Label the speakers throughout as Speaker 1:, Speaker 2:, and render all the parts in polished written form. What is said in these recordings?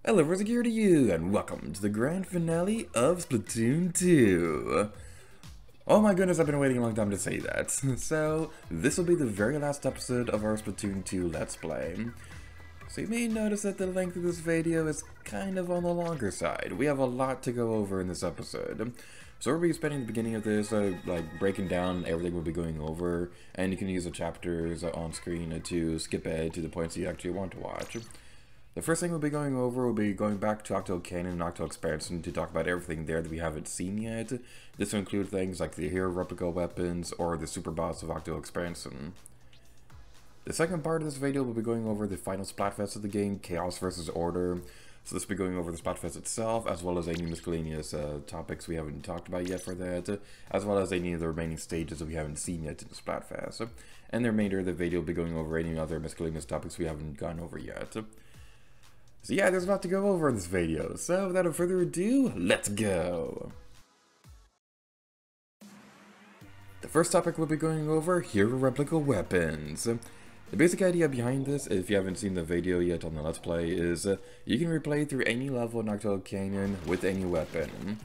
Speaker 1: Hello, what's gear to you, and welcome to the grand finale of Splatoon 2. Oh my goodness, I've been waiting a long time to say that. So, this will be the very last episode of our Splatoon 2 Let's Play. So you may notice that the length of this video is kind of on the longer side. We have a lot to go over in this episode. So we'll be spending the beginning of this, like breaking down everything we'll be going over, and you can use the chapters on screen to skip ahead to the points you actually want to watch. The first thing we'll be going over will be going back to Octo Canyon and Octo Expansion to talk about everything there that we haven't seen yet. This will include things like the Hero Replica weapons or the super boss of Octo Expansion. The second part of this video will be going over the final Splatfest of the game, Chaos vs. Order. So this will be going over the Splatfest itself, as well as any miscellaneous topics we haven't talked about yet for that, as well as any of the remaining stages that we haven't seen yet in the Splatfest. And the remainder of the video will be going over any other miscellaneous topics we haven't gone over yet. So yeah, there's a lot to go over in this video, so without further ado, let's go! The first topic we'll be going over, Hero Replica weapons. The basic idea behind this, if you haven't seen the video yet on the Let's Play, is you can replay through any level in Octo Canyon with any weapon.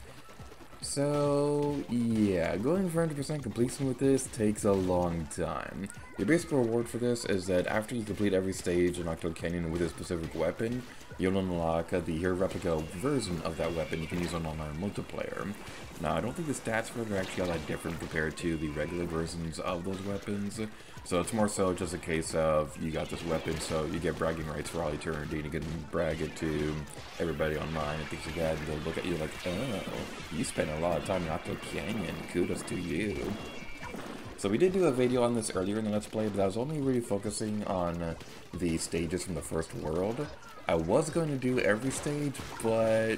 Speaker 1: So, yeah, going for 100% completion with this takes a long time. Your basic reward for this is that after you complete every stage in Octo Canyon with a specific weapon, you'll unlock the Hero Replica version of that weapon you can use on online multiplayer. Now, I don't think the stats for it are actually all that different compared to the regular versions of those weapons, so it's more so just a case of you got this weapon, so you get bragging rights for all eternity, and you can brag it to everybody online and things like that, and they'll look at you like, oh, you spent a lot of time in Octo Canyon, kudos to you. So we did do a video on this earlier in the Let's Play, but I was only really focusing on the stages from the first world. I was going to do every stage, but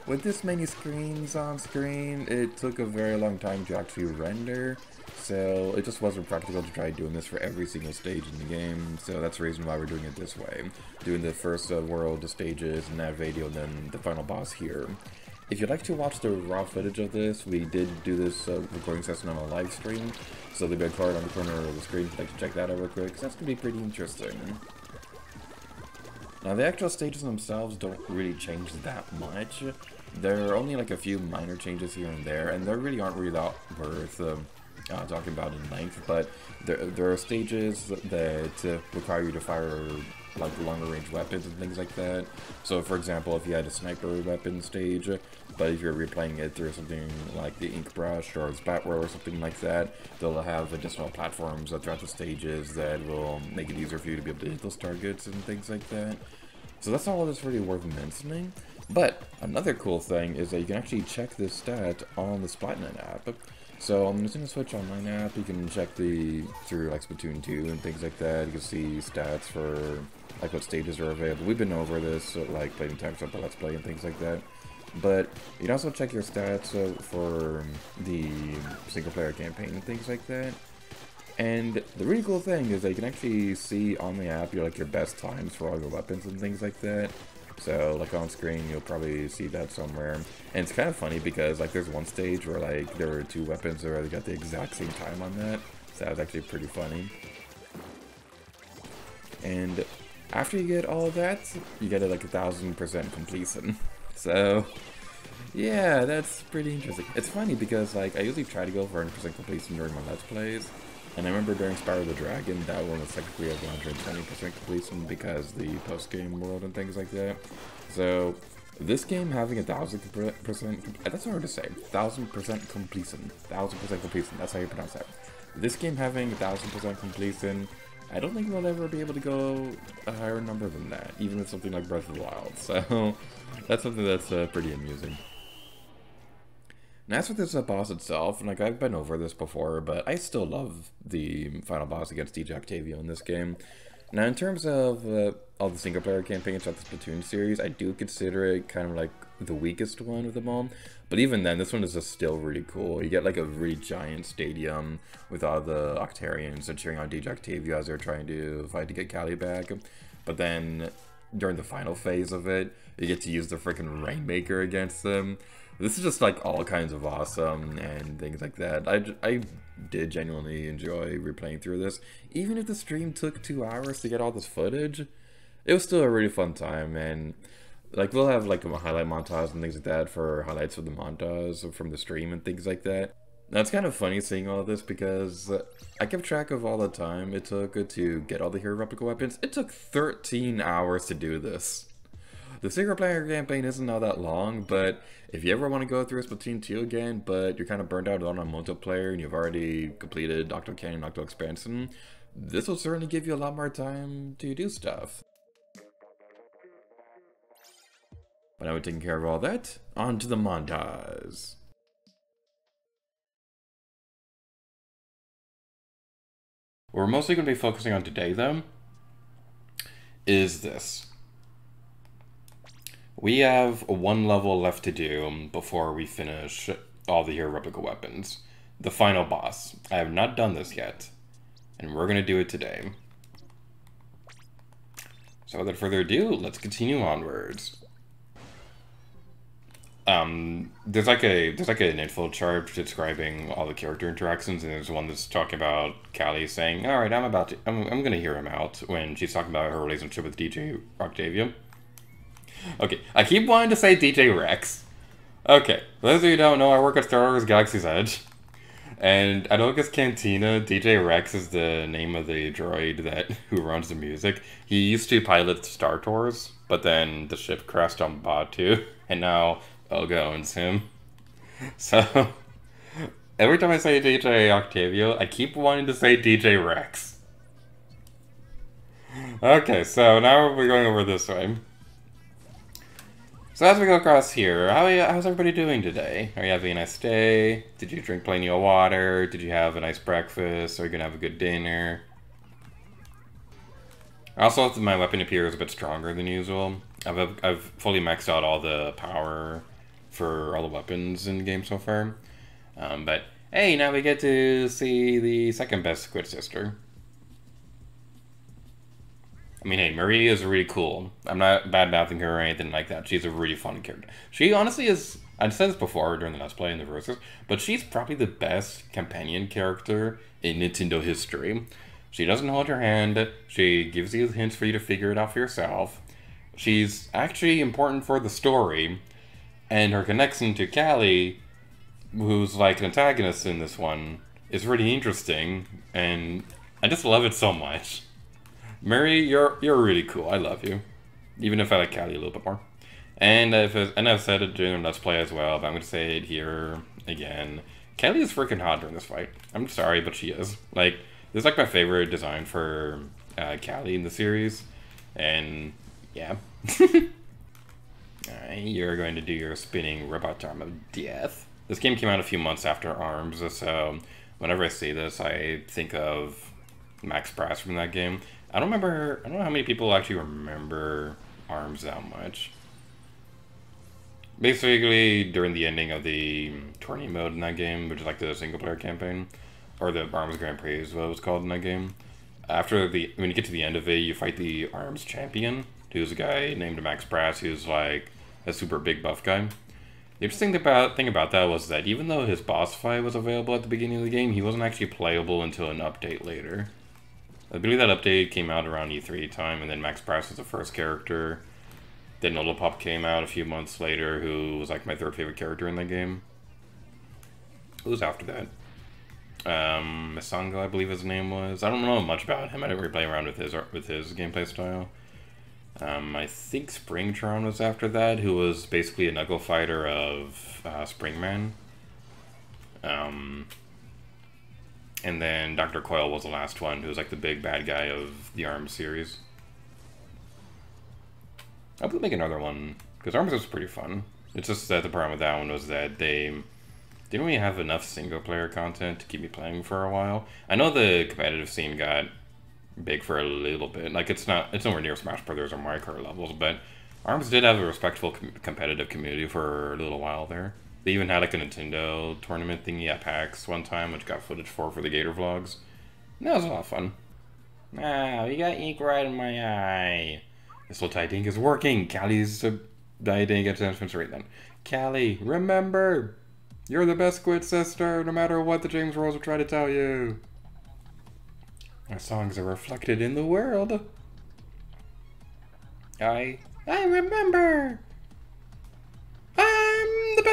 Speaker 1: with this many screens on screen, it took a very long time to actually render, so it just wasn't practical to try doing this for every single stage in the game, so that's the reason why we're doing it this way. Doing the first world stages in that video, and then the final boss here. If you'd like to watch the raw footage of this, we did do this recording session on a live stream, so there'll be a card on the corner of the screen if you'd like to check that out real quick, because that's going to be pretty interesting. Now, the actual stages themselves don't really change that much. There are only like a few minor changes here and there really aren't really that worth talking about in length, but there are stages that require you to fire like longer range weapons and things like that. So for example, if you had a sniper weapon stage, but if you're replaying it through something like the ink brush or Splatware or something like that, they'll have additional platforms throughout the stages that will make it easier for you to be able to hit those targets and things like that. So that's not all that's really worth mentioning. But another cool thing is that you can actually check this stat on the Splatnet app. So on the Nintendo Switch Online app, you can check through like Splatoon 2 and things like that. You can see stats for like what stages are available. We've been over this, like playing times up the Let's Play and things like that. But you can also check your stats for the single player campaign and things like that. And the really cool thing is that you can actually see on the app your best times for all your weapons and things like that. So like on screen you'll probably see that somewhere. And it's kind of funny because like there's one stage where like there were two weapons that already got the exact same time on that. So that was actually pretty funny. And after you get all of that, you get like 1000% completion. So yeah, that's pretty interesting. It's funny because like I usually try to go for 100% completion during my Let's Plays. And I remember during Spyro the Dragon, that one was technically a 120% completion because the post-game world and things like that. So, this game having 1000%, that's hard to say, 1000% completion, 1000% completion, that's how you pronounce that. This game having 1000% completion, I don't think we'll ever be able to go a higher number than that, even with something like Breath of the Wild. So, that's something that's pretty amusing. Now, as for this boss itself, like I've been over this before, but I still love the final boss against DJ Octavio in this game. Now, in terms of all the single-player campaigns throughout the Splatoon series, I do consider it kind of like the weakest one of them all. But even then, this one is just still really cool. You get like a really giant stadium with all the Octarians cheering on DJ Octavio as they're trying to fight to get Callie back. But then, during the final phase of it, you get to use the freaking Rainmaker against them. This is just like all kinds of awesome and things like that. I did genuinely enjoy replaying through this. Even if the stream took 2 hours to get all this footage, it was still a really fun time. And Like, we'll have, like, a highlight montage and things like that for highlights of the montage from the stream and things like that. Now, it's kind of funny seeing all this because I kept track of all the time it took to get all the hero replica weapons. It took 13 hours to do this. The single player campaign isn't all that long, but if you ever want to go through Splatoon 2 again, but you're kind of burned out on multiplayer and you've already completed Octo Canyon, Octo Expansion, this will certainly give you a lot more time to do stuff. But now we're taking care of all that, on to the montage. What we're mostly going to be focusing on today, though, is this. We have one level left to do before we finish all the hero replica weapons. The final boss. I have not done this yet, and we're going to do it today. So without further ado, let's continue onwards. There's like an info chart describing all the character interactions, and there's one that's talking about Callie saying, "All right, I'm gonna hear him out," when she's talking about her relationship with DJ Octavia. Okay, I keep wanting to say DJ Rex. Okay, for those of you who don't know, I work at Star Wars Galaxy's Edge, and I don't guess Cantina. DJ Rex is the name of the droid who runs the music. He used to pilot Star Tours, but then the ship crashed on Batu, and now Olga owns him. So, every time I say DJ Octavio, I keep wanting to say DJ Rex. Okay, so now we're going over this way. So as we go across here, how's everybody doing today? Are you having a nice day? Did you drink plenty of water? Did you have a nice breakfast? Are you gonna have a good dinner? Also, my weapon appears a bit stronger than usual. I've fully maxed out all the power for all the weapons in the game so far. But hey, now we get to see the second best Squid Sister. I mean, hey, Marie is really cool. I'm not bad-mouthing her or anything like that. She's a really fun character. She honestly is, I've said this before during the Let's Play and the Versus, but she's probably the best companion character in Nintendo history. She doesn't hold your hand. She gives you hints for you to figure it out for yourself. She's actually important for the story. And her connection to Callie, who's like an antagonist in this one, is really interesting. And I just love it so much. Mary, you're really cool. I love you. Even if I like Callie a little bit more. And I've said it during the Let's Play as well, but I'm going to say it here again. Callie is freaking hot during this fight. I'm sorry, but she is. Like, this is like my favorite design for Callie in the series. And, yeah. Alright, you're going to do your spinning robot arm of death. This game came out a few months after ARMS, so whenever I see this, I think of Max Brass from that game. I don't know how many people actually remember ARMS that much. Basically, during the ending of the tourney mode in that game, which is like the single player campaign, or the ARMS Grand Prix is what it was called in that game. When you get to the end of it, you fight the ARMS champion, who's a guy named Max Brass, who's like a super big buff guy. The interesting thing about that was that even though his boss fight was available at the beginning of the game, he wasn't actually playable until an update later. I believe that update came out around E3 time, and then Max Brass was the first character. Then Pop came out a few months later, who was like my third favorite character in that game. Who was after that? Misango, I believe his name was. I don't know much about him. I didn't really play around with his gameplay style. I think Springtron was after that, who was basically a knuckle fighter of Springman. And then Dr. Coil was the last one, who was like the big bad guy of the ARMS series. I would make another one, because ARMS was pretty fun. It's just that the problem with that one was that they didn't really have enough single-player content to keep me playing for a while. I know the competitive scene got big for a little bit. Like, it's nowhere near Smash Brothers or Mario Kart levels, but ARMS did have a respectful competitive community for a little while there. They even had like a Nintendo tournament thingy at PAX one time, which got footage for the Gator vlogs. And that was a lot of fun. Ah, we got ink right in my eye. This little tight ink is working. Callie's I didn't get to answer right then. Callie, remember, you're the best Squid Sister, no matter what the JamesRolls will try to tell you. Our songs are reflected in the world. I remember.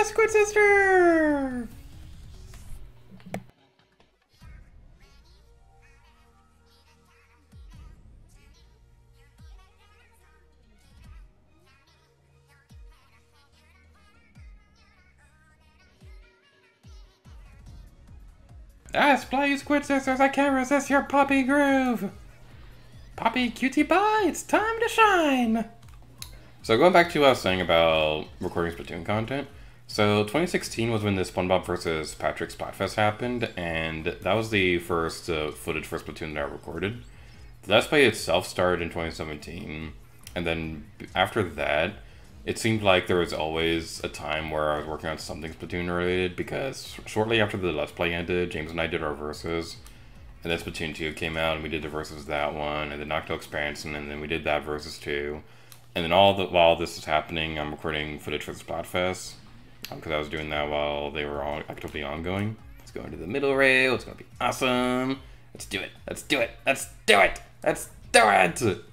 Speaker 1: Squid Sister! Play you Squid Sisters, I can't resist your poppy groove! Poppy cutie pie, it's time to shine! So going back to what I was saying about recording Splatoon content, so 2016 was when the SpongeBob vs. Patrick Splatfest happened, and that was the first footage for Splatoon that I recorded. The Let's Play itself started in 2017, and then after that, it seemed like there was always a time where I was working on something Splatoon related, because shortly after the Let's Play ended, James and I did our verses, and then Splatoon 2 came out, and we did the verses that one, and then Nocto Expansion, and then we did that versus 2. And then while this is happening, I'm recording footage for the Splatfest, because I was doing that while they were all actively ongoing. Let's go into the middle rail, it's gonna be awesome. Let's do it, let's do it, let's do it, let's do it!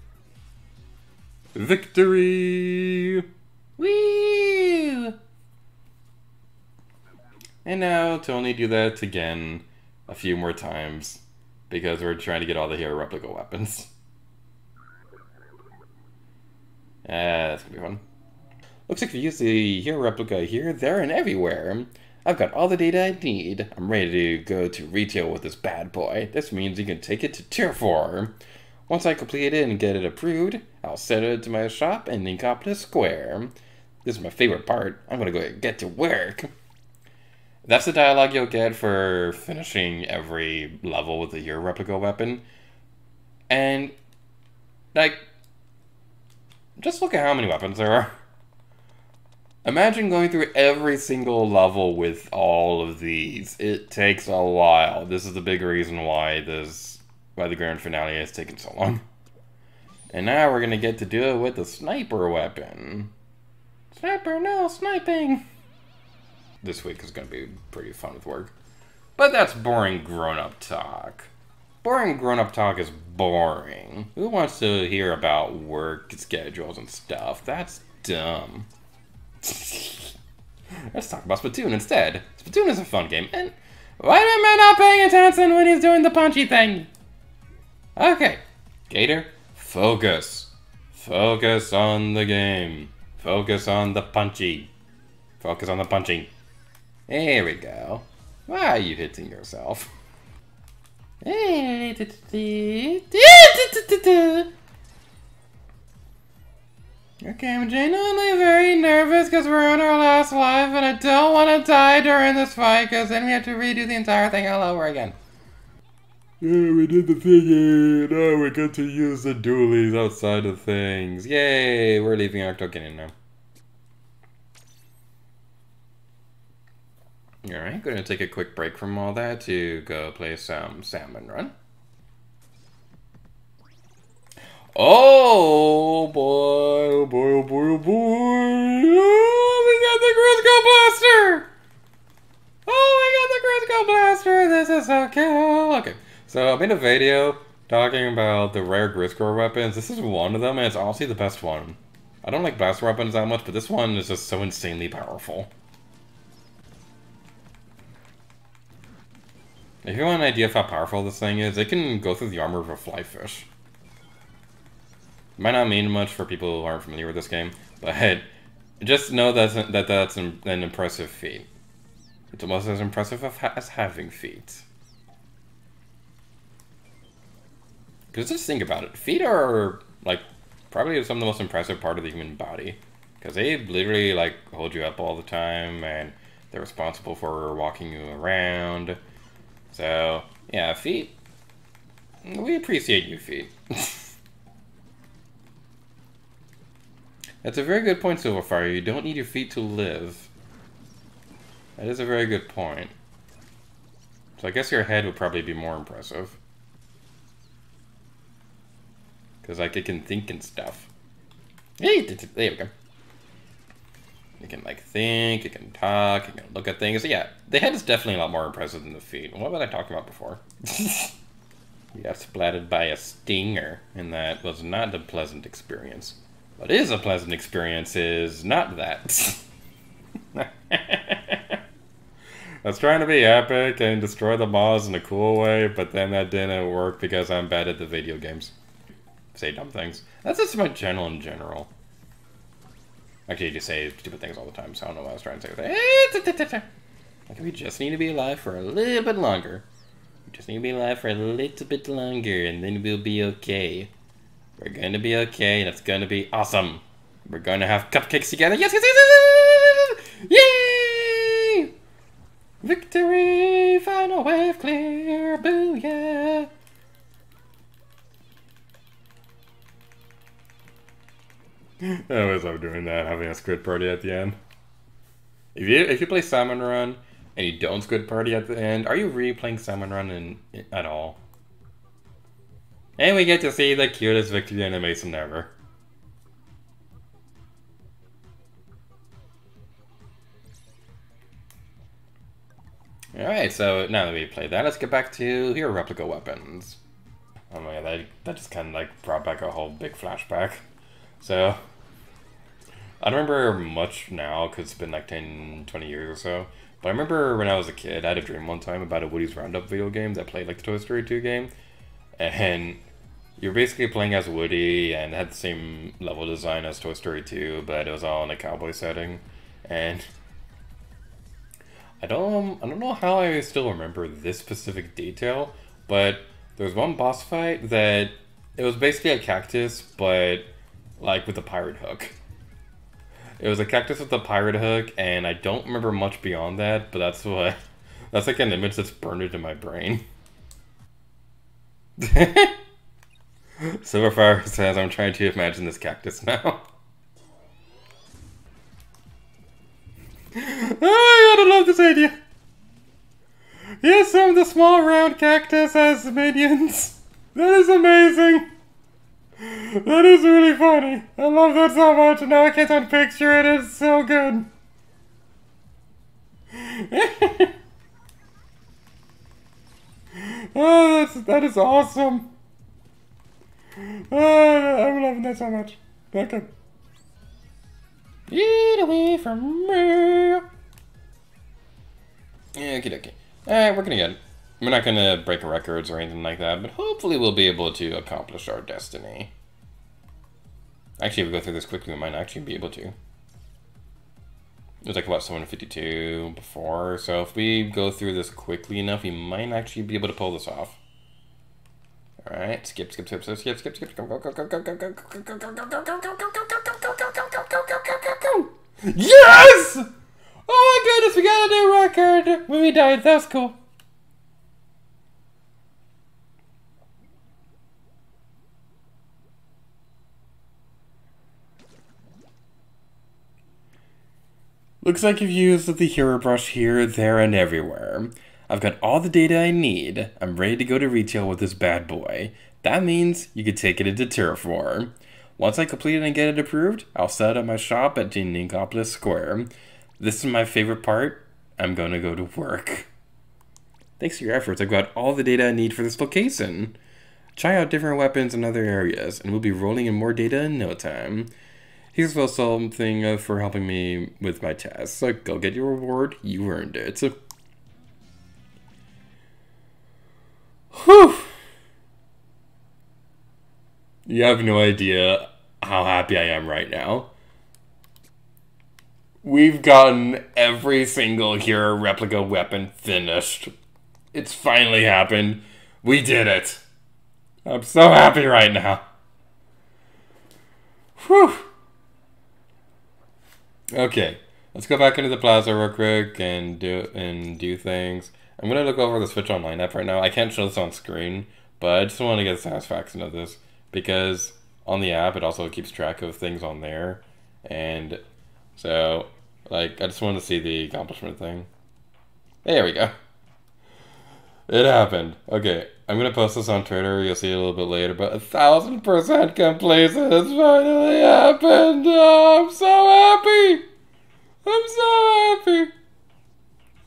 Speaker 1: Victory! Woo! And now to only do that again a few more times, because we're trying to get all the hero replica weapons. That's gonna be fun. Looks like if you use the hero replica here, there, and everywhere. I've got all the data I need. I'm ready to go to retail with this bad boy. This means you can take it to Tier 4. Once I complete it and get it approved, I'll send it to my shop in Linkopolis Square. This is my favorite part. I'm gonna go get to work. That's the dialogue you'll get for finishing every level with the hero replica weapon. And, like, just look at how many weapons there are. Imagine going through every single level with all of these. It takes a while. This is the big reason why the grand finale has taken so long. And now we're gonna get to do it with the sniper weapon. Sniper, no sniping! This week is gonna be pretty fun with work. But that's boring grown-up talk. Boring grown-up talk is boring. Who wants to hear about work schedules and stuff? That's dumb. Let's talk about Splatoon instead. Splatoon is a fun game, and why am I not paying attention when he's doing the punchy thing? Okay, Gator, focus. Focus on the game. Focus on the punchy. Focus on the punching. There we go. Why are you hitting yourself? Okay, I'm genuinely very nervous because we're on our last life and I don't want to die during this fight because then we have to redo the entire thing all over again. Yeah, we did the thing and now we get to use the dualies outside of things. Yay, we're leaving Octocanon now. Alright, gonna take a quick break from all that to go play some Salmon Run. Oh boy, oh boy, oh boy, oh boy! Oh, we got the Grisco Blaster! Oh, we got the Grisco Blaster! This is so cool! Okay, so I made a video talking about the rare Grisco weapons. This is one of them, and it's honestly the best one. I don't like blaster weapons that much, but this one is just so insanely powerful. If you want an idea of how powerful this thing is, it can go through the armor of a fly fish. Might not mean much for people who aren't familiar with this game, but just know that's an impressive feat. It's almost as impressive as having feet. Because just think about it. Feet are, like, probably some of the most impressive part of the human body. Because they literally, like, hold you up all the time, and they're responsible for walking you around. So, yeah, feet. We appreciate you, feet. That's a very good point, Silverfire. You don't need your feet to live. That is a very good point. So I guess your head would probably be more impressive. Because, like, it can think and stuff. Hey, there we go. It can, like, think, it can talk, it can look at things. So, yeah, the head is definitely a lot more impressive than the feet. What was I talking about before? We got splatted by a stinger, and that was not a pleasant experience. What is a pleasant experience is not that. I was trying to be epic and destroy the boss in a cool way, but then that didn't work because I'm bad at the video games. Say dumb things. That's just my channel in general. Actually, I just say stupid things all the time, so I don't know what I was trying to say. Like, we just need to be alive for a little bit longer. We just need to be alive for a little bit longer, and then we'll be okay. We're gonna be okay, and it's gonna be awesome. We're gonna have cupcakes together. Yes, yes, yes, yes, yes! Yay! Victory! Final wave clear! Booyah! I always love doing that, having a squid party at the end. If you play Salmon Run and you don't squid party at the end, are you really playing Salmon Run at all? And we get to see the cutest victory animation ever. Alright, so now that we've played that, let's get back to hero replica weapons. Oh my god, that just kind of like brought back a whole big flashback. So, I don't remember much now because it's been like 10, 20 years or so. But I remember when I was a kid, I had a dream one time about a Woody's Roundup video game that played like the Toy Story 2 game. And you're basically playing as Woody and had the same level design as Toy Story 2, but it was all in a cowboy setting. And I don't know how I still remember this specific detail, but there was one boss fight that it was basically a cactus, but like with a pirate hook. It was a cactus with a pirate hook, and I don't remember much beyond that, but that's like an image that's burned into my brain. Silverfire says, I'm trying to imagine this cactus now. Oh, I gotta love this idea. Yes, some of the small round cactus as minions. That is amazing. That is really funny. I love that so much, and now I can't unpicture it. It's so good. Oh, that is awesome. Oh, I'm loving that so much. Okay. Get away from me. Okay. Alright, we're gonna get it. We're not gonna break records or anything like that, but hopefully we'll be able to accomplish our destiny. Actually, if we go through this quickly, we might actually be able to. It was like, what, 752 before, so if we go through this quickly enough, we might actually be able to pull this off. Alright, skip. Go. Yes! Oh my goodness, we got a new record! When we died, that was cool. Looks like you've used the hero brush here, there, and everywhere. I've got all the data I need. I'm ready to go to retail with this bad boy. That means you can take it into Terraform. Once I complete it and get it approved, I'll set up my shop at GreenCobrasGaming Square. This is my favorite part. I'm gonna go to work. Thanks to your efforts, I've got all the data I need for this location. Try out different weapons in other areas, and we'll be rolling in more data in no time. Here's a something for helping me with my tasks. So go get your reward. You earned it. Whew. You have no idea how happy I am right now. We've gotten every single hero replica weapon finished. It's finally happened. We did it. I'm so happy right now. Whew. Okay, let's go back into the plaza real quick and do things. I'm gonna look over the Switch Online app right now. I can't show this on screen, but I just want to get the satisfaction of this because on the app it also keeps track of things on there, and so like I just want to see the accomplishment thing. There we go. It happened. Okay, I'm gonna post this on Twitter. You'll see it a little bit later, but 1000% completion. It's finally happened. Oh, I'm so happy. I'm so happy.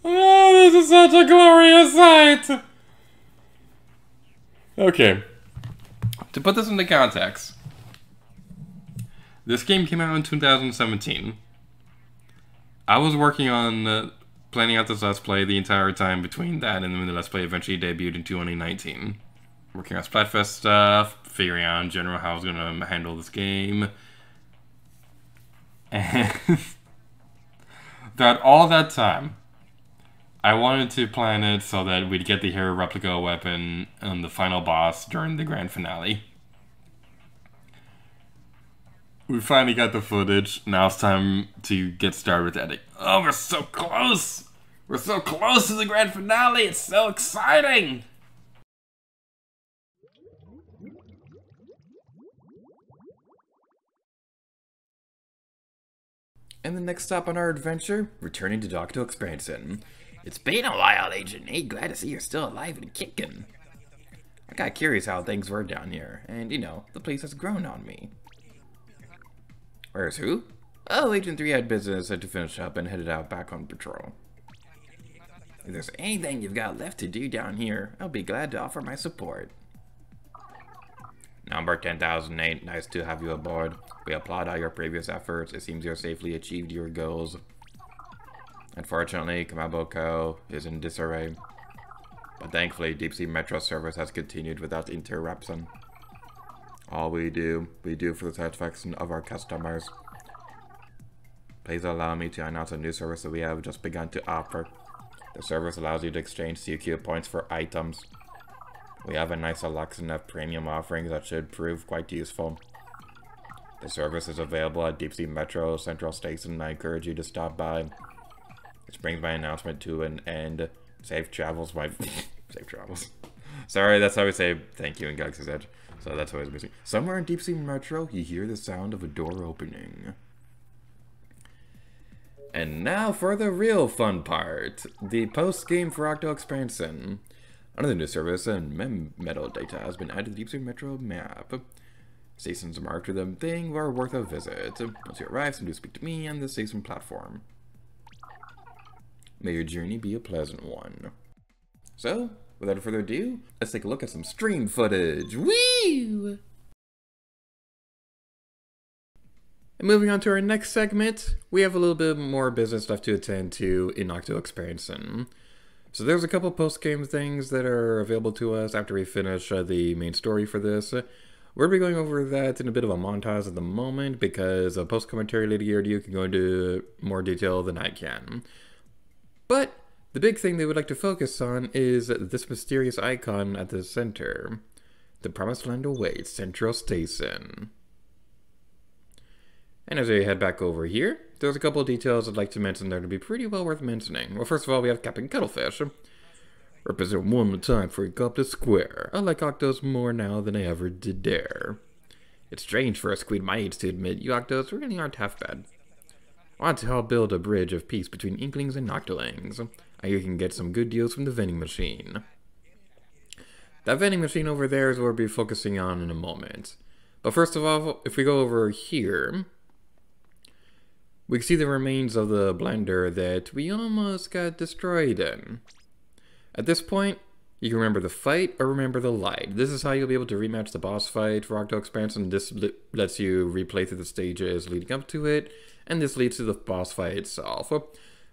Speaker 1: Oh, this is such a glorious sight. Okay, to put this into context, this game came out in 2017. I was working on planning out this Let's Play the entire time between that and when the Let's Play eventually debuted in 2019. Working on Splatfest stuff, figuring out in general how I was going to handle this game. And throughout all that time, I wanted to plan it so that we'd get the hero replica weapon on the final boss during the grand finale. We finally got the footage. Now it's time to get started with editing. Oh, we're so close! We're so close to the grand finale! It's so exciting! And the next stop on our adventure, returning to Otaku Expansion. It's been a while, Agent 8. Glad to see you're still alive and kicking. I got curious how things were down here, and you know, the place has grown on me. Where's who? Oh, Agent 3 had business, had to finish up and headed out back on patrol. If there's anything you've got left to do down here, I'll be glad to offer my support. Number 10,008, nice to have you aboard. We applaud all your previous efforts. It seems you safely achieved your goals. Unfortunately, Kamaboko is in disarray. But thankfully, Deep Sea Metro service has continued without interruption. All we do for the satisfaction of our customers. Please allow me to announce a new service that we have just begun to offer. The service allows you to exchange CQ points for items. We have a nice selection of premium offerings that should prove quite useful. The service is available at Deep Sea Metro Central Station, and I encourage you to stop by. Which brings my announcement to an end. Safe travels, my... Safe travels. Sorry, that's how we say thank you in Galaxy's Edge. So that's what I was missing. Somewhere in Deep Sea Metro, you hear the sound of a door opening. And now for the real fun part. The post-game for Otaku Expansion. Another new service and metal data has been added to the Deep Sea Metro map. Stations marked with a thing are worth a visit. Once you arrive, do speak to me on the station platform. May your journey be a pleasant one. So, without further ado, let's take a look at some stream footage. Woo! And moving on to our next segment, we have a little bit more business stuff to attend to in Otaku Expansion. So there's a couple post-game things that are available to us after we finish the main story for this. We're going to be going over that in a bit of a montage at the moment because a post-commentary lady here you can go into more detail than I can. But the big thing they would like to focus on is this mysterious icon at the center. The Promised Land awaits, Central Station. And as I head back over here, there's a couple of details I'd like to mention that would be pretty well worth mentioning. Well, first of all, we have Captain Cuttlefish. Represent one more time for Copter Square. I like Octos more now than I ever did dare. It's strange for a squid my age to admit you Octos really aren't half bad. I want to help build a bridge of peace between Inklings and Octolings. I hear you can get some good deals from the vending machine. That vending machine over there is what we'll be focusing on in a moment. But first of all, if we go over here, we can see the remains of the blender that we almost got destroyed in. At this point, you can remember the fight or remember the light. This is how you'll be able to rematch the boss fight for Otaku Expansion. This lets you replay through the stages leading up to it, and this leads to the boss fight itself.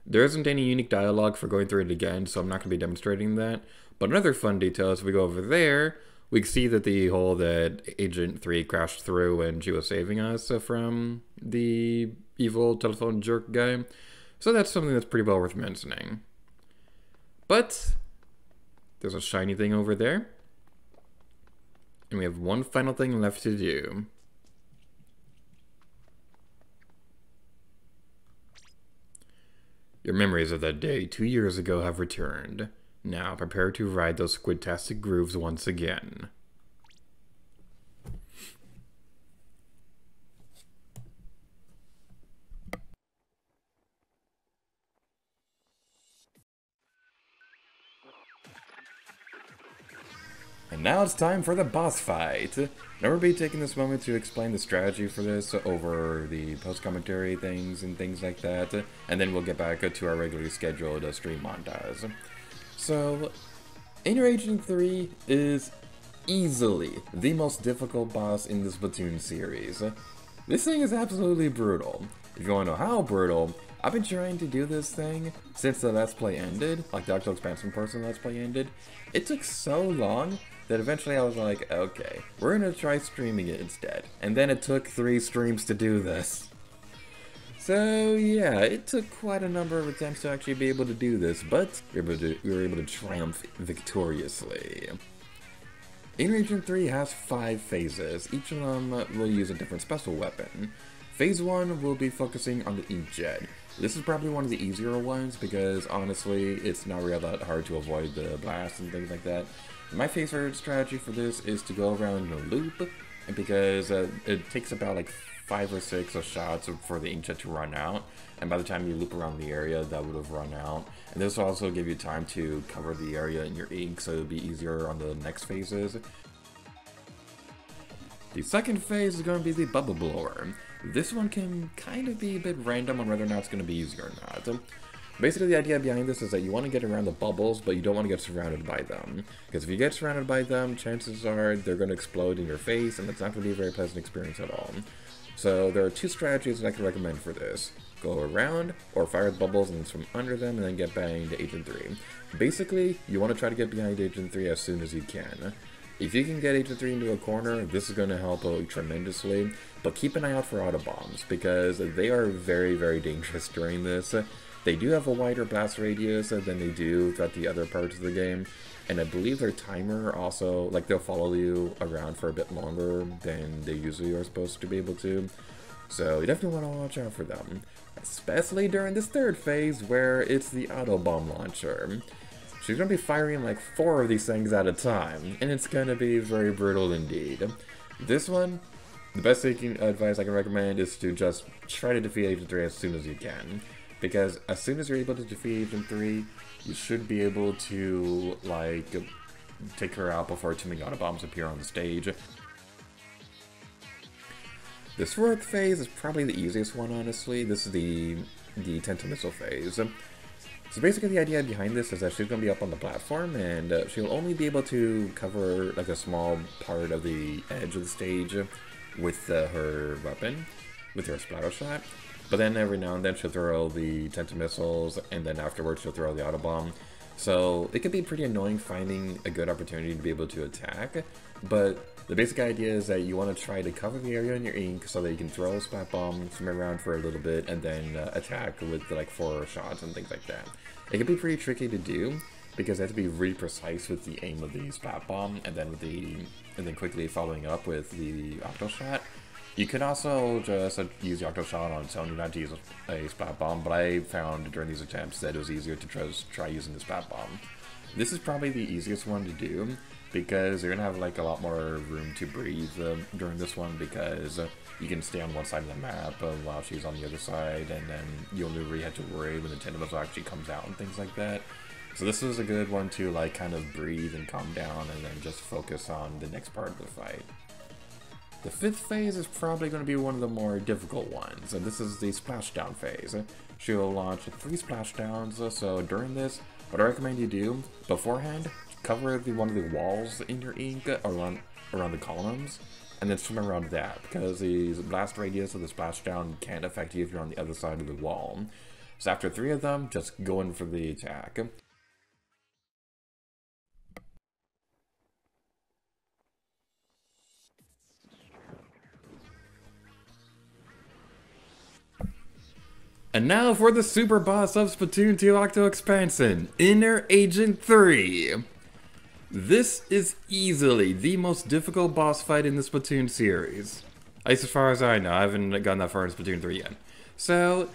Speaker 1: There isn't any unique dialogue for going through it again, so I'm not going to be demonstrating that. But another fun detail is if we go over there, we can see that the hole that Agent 3 crashed through and she was saving us from the evil telephone jerk guy. So that's something that's pretty well worth mentioning. But there's a shiny thing over there. And we have one final thing left to do. Your memories of that day 2 years ago have returned. Now prepare to ride those squidtastic grooves once again. And now it's time for the boss fight. Now we'll be taking this moment to explain the strategy for this over the post-commentary things and things like that, and then we'll get back to our regularly scheduled stream montage. So, Inner Agent 3 is easily the most difficult boss in the Splatoon series. This thing is absolutely brutal. If you want to know how brutal, I've been trying to do this thing since the Let's Play ended, like the actual expansion portion of the Let's Play ended. It took so long that eventually I was like, okay, we're gonna try streaming it instead. And then it took 3 streams to do this. So yeah, it took quite a number of attempts to actually be able to do this, but we were able to triumph victoriously. In Region 3 has 5 phases. Each of them will use a different special weapon. Phase 1 will be focusing on the inkjet. This is probably one of the easier ones because honestly, it's not really that hard to avoid the blasts and things like that. My favorite strategy for this is to go around in a loop, and because it takes about like 5 or 6 shots for the inkjet to run out, and by the time you loop around the area, that would have run out. And this will also give you time to cover the area in your ink, so it'll be easier on the next phases. The second phase is going to be the bubble blower. This one can kind of be a bit random on whether or not it's going to be easy or not. Basically, the idea behind this is that you want to get around the bubbles, but you don't want to get surrounded by them. Because if you get surrounded by them, chances are they're going to explode in your face, and it's not going to be a very pleasant experience at all. So there are 2 strategies that I can recommend for this. Go around, or fire the bubbles and swim under them, and then get behind Agent 3. Basically, you want to try to get behind Agent 3 as soon as you can. If you can get Agent 3 into a corner, this is going to help out tremendously, but keep an eye out for auto bombs, because they are very, very dangerous during this. They do have a wider blast radius than they do throughout the other parts of the game, and I believe their timer also, like, they'll follow you around for a bit longer than they usually are supposed to be able to, so you definitely want to watch out for them, especially during this third phase where it's the auto bomb launcher. She's going to be firing like 4 of these things at a time, and it's going to be very brutal indeed. This one, the best advice I can recommend is to just try to defeat Agent 3 as soon as you can. Because as soon as you're able to defeat Agent 3, you should be able to, like, take her out before too many auto bombs appear on the stage. This 4th phase is probably the easiest one, honestly. This is the Tenta Missile phase. So basically the idea behind this is that she's going to be up on the platform, and she'll only be able to cover like a small part of the edge of the stage with her weapon, with her splatter shot. But then every now and then she'll throw the Tenta Missiles, and then afterwards she'll throw the auto bomb. So it can be pretty annoying finding a good opportunity to be able to attack, but the basic idea is that you want to try to cover the area in your ink so that you can throw a splat bomb, swim around for a little bit, and then attack with like 4 shots and things like that. It can be pretty tricky to do because you have to be really precise with the aim of the splat bomb, and then quickly following up with the octo shot. You can also just use the octo shot on its own, not to use a splat bomb, but I found during these attempts that it was easier to just try using the splat bomb. This is probably the easiest one to do because you're gonna have like a lot more room to breathe during this one, because you can stay on one side of the map while she's on the other side, and then you only really have to worry when the tentacles actually comes out and things like that. So this is a good one to like kind of breathe and calm down and then just focus on the next part of the fight. The 5th phase is probably going to be one of the more difficult ones, and this is the splashdown phase. She'll launch 3 splashdowns, so during this, what I recommend you do beforehand, cover one of the walls in your ink around the columns, and then swim around that, because the blast radius of the splashdown can't affect you if you're on the other side of the wall. So after 3 of them, just go in for the attack. And now for the super boss of Splatoon 2 Octo Expansion, Inner Agent 3. This is easily the most difficult boss fight in the Splatoon series. At least as far as I know, I haven't gotten that far in Splatoon 3 yet. So,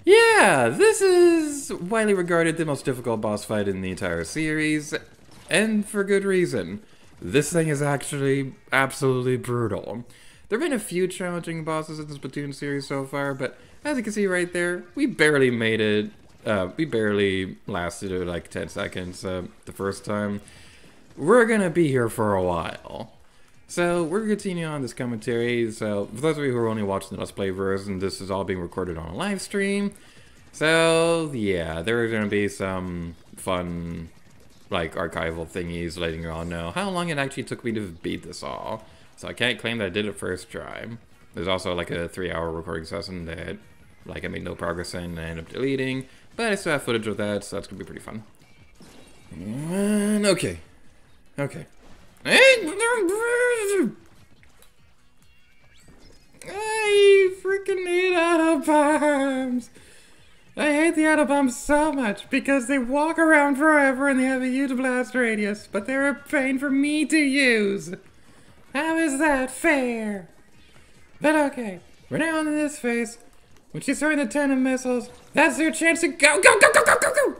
Speaker 1: yeah, this is widely regarded the most difficult boss fight in the entire series, and for good reason. This thing is actually absolutely brutal. There have been a few challenging bosses in the Splatoon series so far, but as you can see right there, we barely made it. We barely lasted like 10 seconds the first time. We're gonna be here for a while. So we're continuing on this commentary. So for those of you who are only watching the Let's Play version, this is all being recorded on a live stream. So yeah, there are gonna be some fun like archival thingies letting you all know how long it actually took me to beat this all. So I can't claim that I did it first try. There's also like a 3-hour recording session that like I made no progress and I ended up deleting, but I still have footage of that, so that's gonna be pretty fun. And okay. Okay. I freaking hate auto bombs! I hate the auto bombs so much because they walk around forever and they have a huge blast radius, but they're a pain for me to use. How is that fair? But okay, we're now in this phase. When she's throwing the 10 of missiles, that's your chance to go, go, go, go, go, go, go!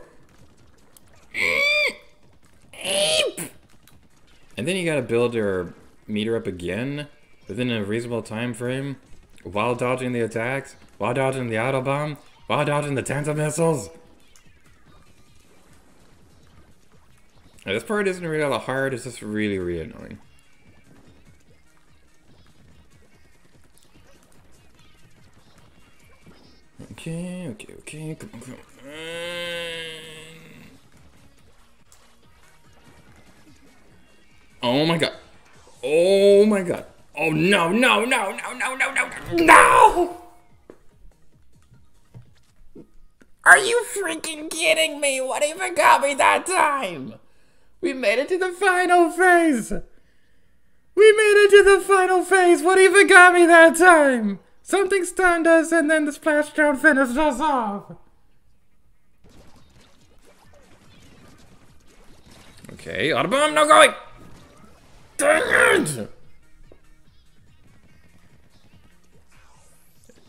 Speaker 1: And then you gotta build or meet her up again within a reasonable time frame while dodging the attacks, while dodging the auto bomb, while dodging the tons of missiles. Now, this part isn't really all that hard, it's just really, really annoying. Okay, okay, okay, come on, come on. Oh my god. Oh my god. Oh no, no, no, no, no, no, no, no! Are you freaking kidding me? What even got me that time? We made it to the final phase! We made it to the final phase! What even got me that time? Something stunned us and then the splashdown finished us off! Okay, auto bomb, no going! Dang it!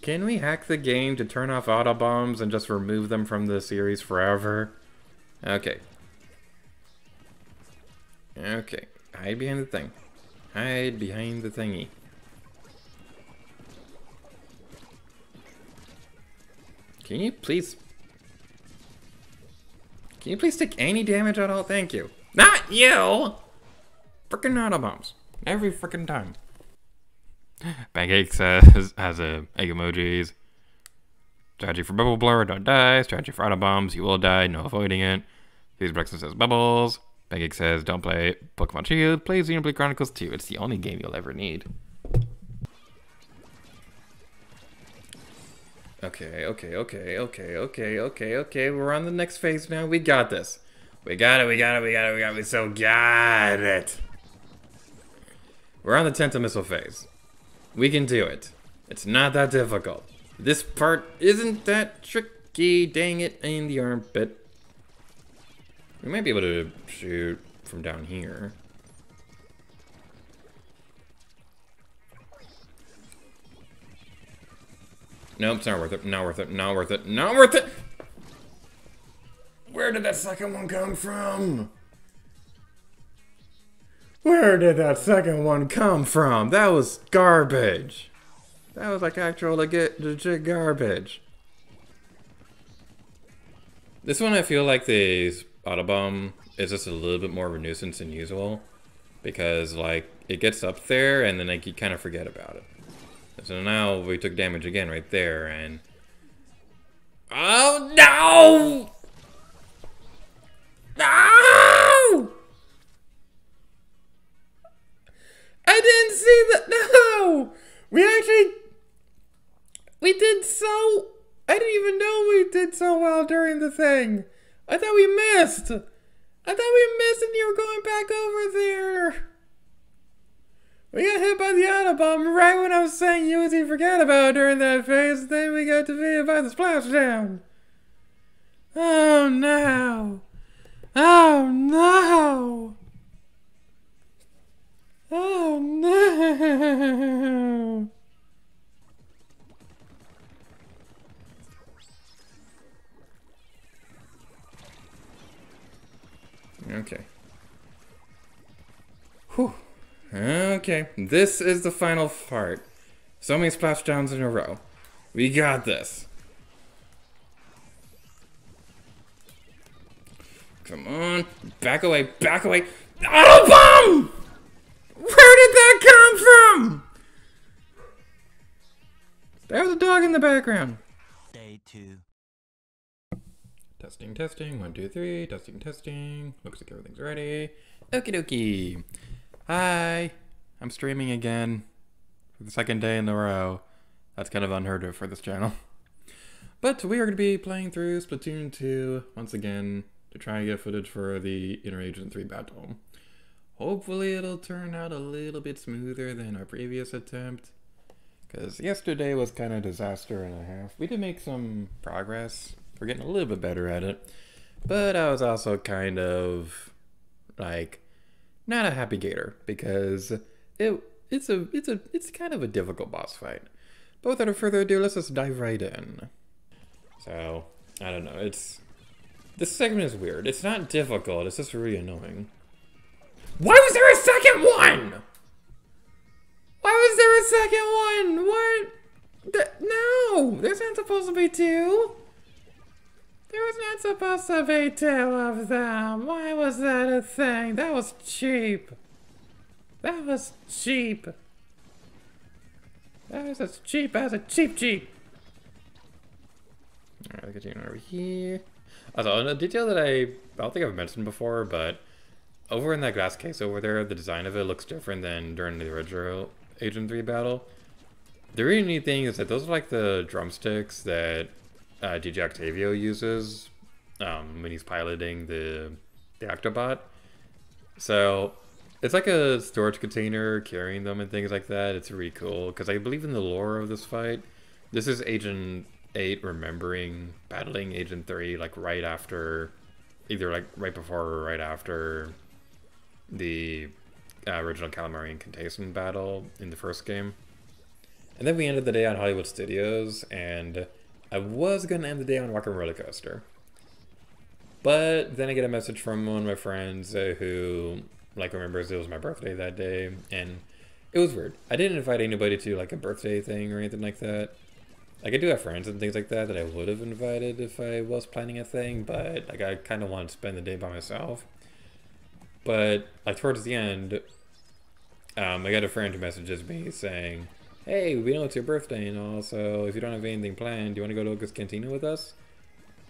Speaker 1: Can we hack the game to turn off auto bombs and just remove them from the series forever? Okay. Okay. Hide behind the thing. Hide behind the thingy. Can you please take any damage at all? Thank you. Not you! Frickin' auto bombs. Every frickin' time. Pancake says, has a egg emojis. Strategy for bubble blur, don't die. Strategy for auto bombs, you will die, no avoiding it. Please Brexton says bubbles. Pancake says, don't play Pokemon Shield, play Xenoblade Chronicles 2. It's the only game you'll ever need. Okay, okay, okay, okay, okay, okay, okay. We're on the next phase now. We got this. We got it, we got it, we got it, we got it. We so got it. We're on the 10th missile phase. We can do it. It's not that difficult. This part isn't that tricky. Dang it, in the armpit. We might be able to shoot from down here. Nope, it's not worth it. Not worth it. Not worth it. Not worth it! Where did that second one come from? Where did that second one come from? That was garbage. That was like actual legit garbage. This one I feel like the auto bomb is just a little bit more of a nuisance than usual. Because like it gets up there and then like you kind of forget about it. So now we took damage again right there and... Oh no! No! I didn't see that. No! We did so... I didn't even know we did so well during the thing. I thought we missed. I thought we missed and you were going back over there. We got hit by the auto bomb right when I was saying USC forget about during that phase. Then we got defeated by the splashdown. Oh no. Oh no. Oh no! Okay. Whew. Okay, this is the final part. So many splashdowns in a row. We got this. Come on. Back away, back away. Auto bomb! Where did that come from? There was a dog in the background.
Speaker 2: Day 2.
Speaker 1: Testing, testing. 1, 2, 3. Testing, testing. Looks like everything's ready. Okie dokie. Hi. I'm streaming again for the second day in a row. That's kind of unheard of for this channel. But we are going to be playing through Splatoon 2 once again to try and get footage for the Interagent 3 battle. Hopefully it'll turn out a little bit smoother than our previous attempt, because yesterday was kind of a disaster and a half. We did make some progress. We're getting a little bit better at it, but I was also kind of like not a happy gator because it's kind of a difficult boss fight. But without further ado, let's just dive right in. So, I don't know, this segment is weird. It's not difficult, it's just really annoying. Why was there a second one? Why was there a second one? What? No, there's not supposed to be two. There was not supposed to be two of them. Why was that a thing? That was cheap. That was cheap. That was as cheap as a cheap. Alright, let's continue over here. Also, a detail that I don't think I've mentioned before, but over in that glass case over there, the design of it looks different than during the original Agent 3 battle. The really neat thing is that those are like the drumsticks that DJ Octavio uses when he's piloting the Octobot. So it's like a storage container carrying them and things like that. It's really cool because I believe in the lore of this fight. This is Agent 8 battling Agent 3 like right after, either like right before or right after the original Calamari and Contagion battle in the first game. And then we ended the day on Hollywood Studios, and I was going to end the day on Rock and Roller Coaster. But then I get a message from one of my friends who like remembers it was my birthday that day, and it was weird. I didn't invite anybody to like a birthday thing or anything like that. Like I do have friends and things like that I would have invited if I was planning a thing, but like I kind of wanted to spend the day by myself. But like towards the end, I got a friend who messages me saying, "Hey, we know it's your birthday and all, so if you don't have anything planned, do you want to go to Oga's Cantina with us?"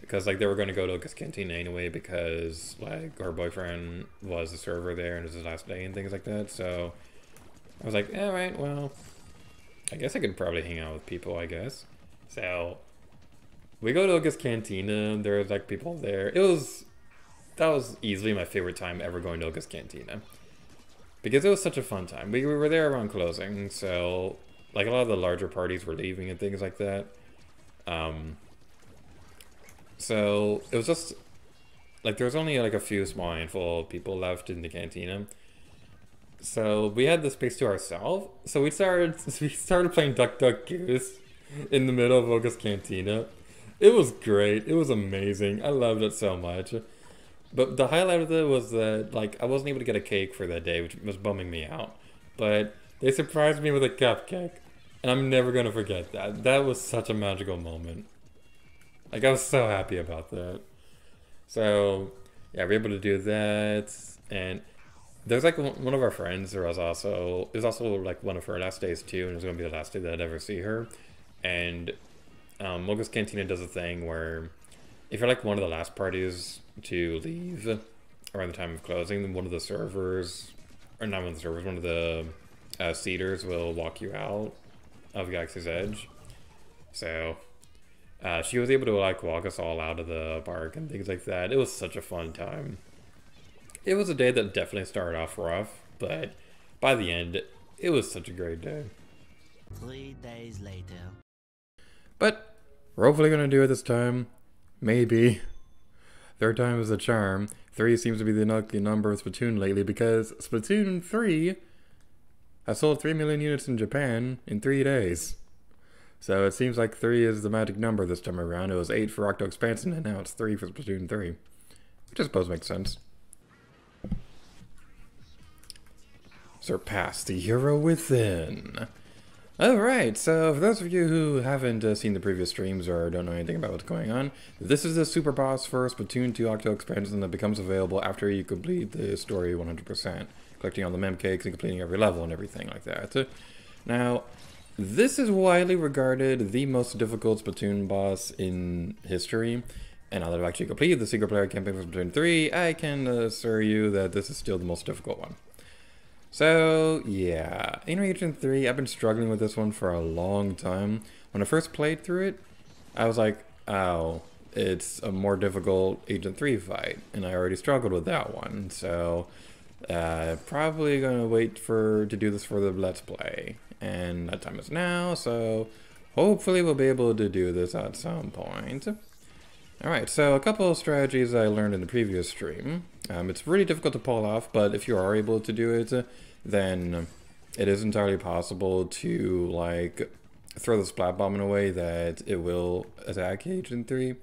Speaker 1: Because like they were going to go to Oga's Cantina anyway because like her boyfriend was the server there and it was his last day and things like that. So I was like, alright, well, I guess I could probably hang out with people, I guess. So we go to Oga's Cantina, there's like people there. That was easily my favorite time ever going to Oga's Cantina, because it was such a fun time. We were there around closing, so like a lot of the larger parties were leaving and things like that. So it was just like there was only like a few small handful of people left in the cantina. So we had the space to ourselves. So we started playing Duck Duck Goose in the middle of Oga's Cantina. It was great. It was amazing. I loved it so much. But the highlight of it was that like I wasn't able to get a cake for that day, which was bumming me out. But they surprised me with a cupcake, and I'm never gonna forget that. That was such a magical moment. Like I was so happy about that. So yeah, we were able to do that, and there's like one of our friends. It was also like one of her last days too, and it was gonna be the last day that I'd ever see her. And Oga's Cantina does a thing where if you're like one of the last parties to leave around the time of closing, then one of the servers, or not one of the servers, one of the seaters will walk you out of Galaxy's Edge. So she was able to like walk us all out of the park and things like that. It was such a fun time. It was a day that definitely started off rough, but by the end, it was such a great day.
Speaker 2: 3 days later.
Speaker 1: But we're hopefully going to do it this time. Maybe. Third time is a charm. 3 seems to be the lucky number of Splatoon lately because Splatoon 3 has sold 3 million units in Japan in 3 days. So it seems like 3 is the magic number this time around. It was 8 for Octo Expansion and now it's 3 for Splatoon 3. Which I suppose makes sense. Surpass the hero within. Alright, so for those of you who haven't seen the previous streams or don't know anything about what's going on, this is the super boss for Splatoon 2 Octo Expansion that becomes available after you complete the story 100%, collecting all the mem cakes and completing every level and everything like that. Now, this is widely regarded the most difficult Splatoon boss in history, and now that I've actually completed the single player campaign for Splatoon 3, I can assure you that this is still the most difficult one. So, yeah, Interagent 3, I've been struggling with this one for a long time. When I first played through it, I was like, oh, it's a more difficult Agent 3 fight, and I already struggled with that one, so probably gonna wait to do this for the Let's Play. And that time is now, so hopefully we'll be able to do this at some point. Alright, so a couple of strategies I learned in the previous stream. It's really difficult to pull off, but if you are able to do it, then it is entirely possible to, like, throw the splat bomb in a way that it will attack Agent 3.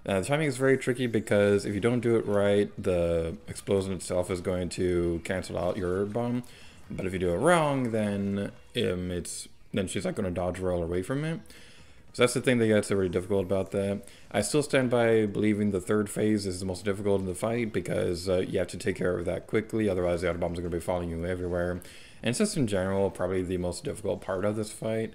Speaker 1: The timing is very tricky because if you don't do it right, the explosion itself is going to cancel out your bomb. But if you do it wrong, then she's not going to dodge roll away from it. So that's the thing that gets really difficult about that. I still stand by believing the third phase is the most difficult in the fight because you have to take care of that quickly, otherwise the other bombs are going to be following you everywhere. And it's just in general probably the most difficult part of this fight.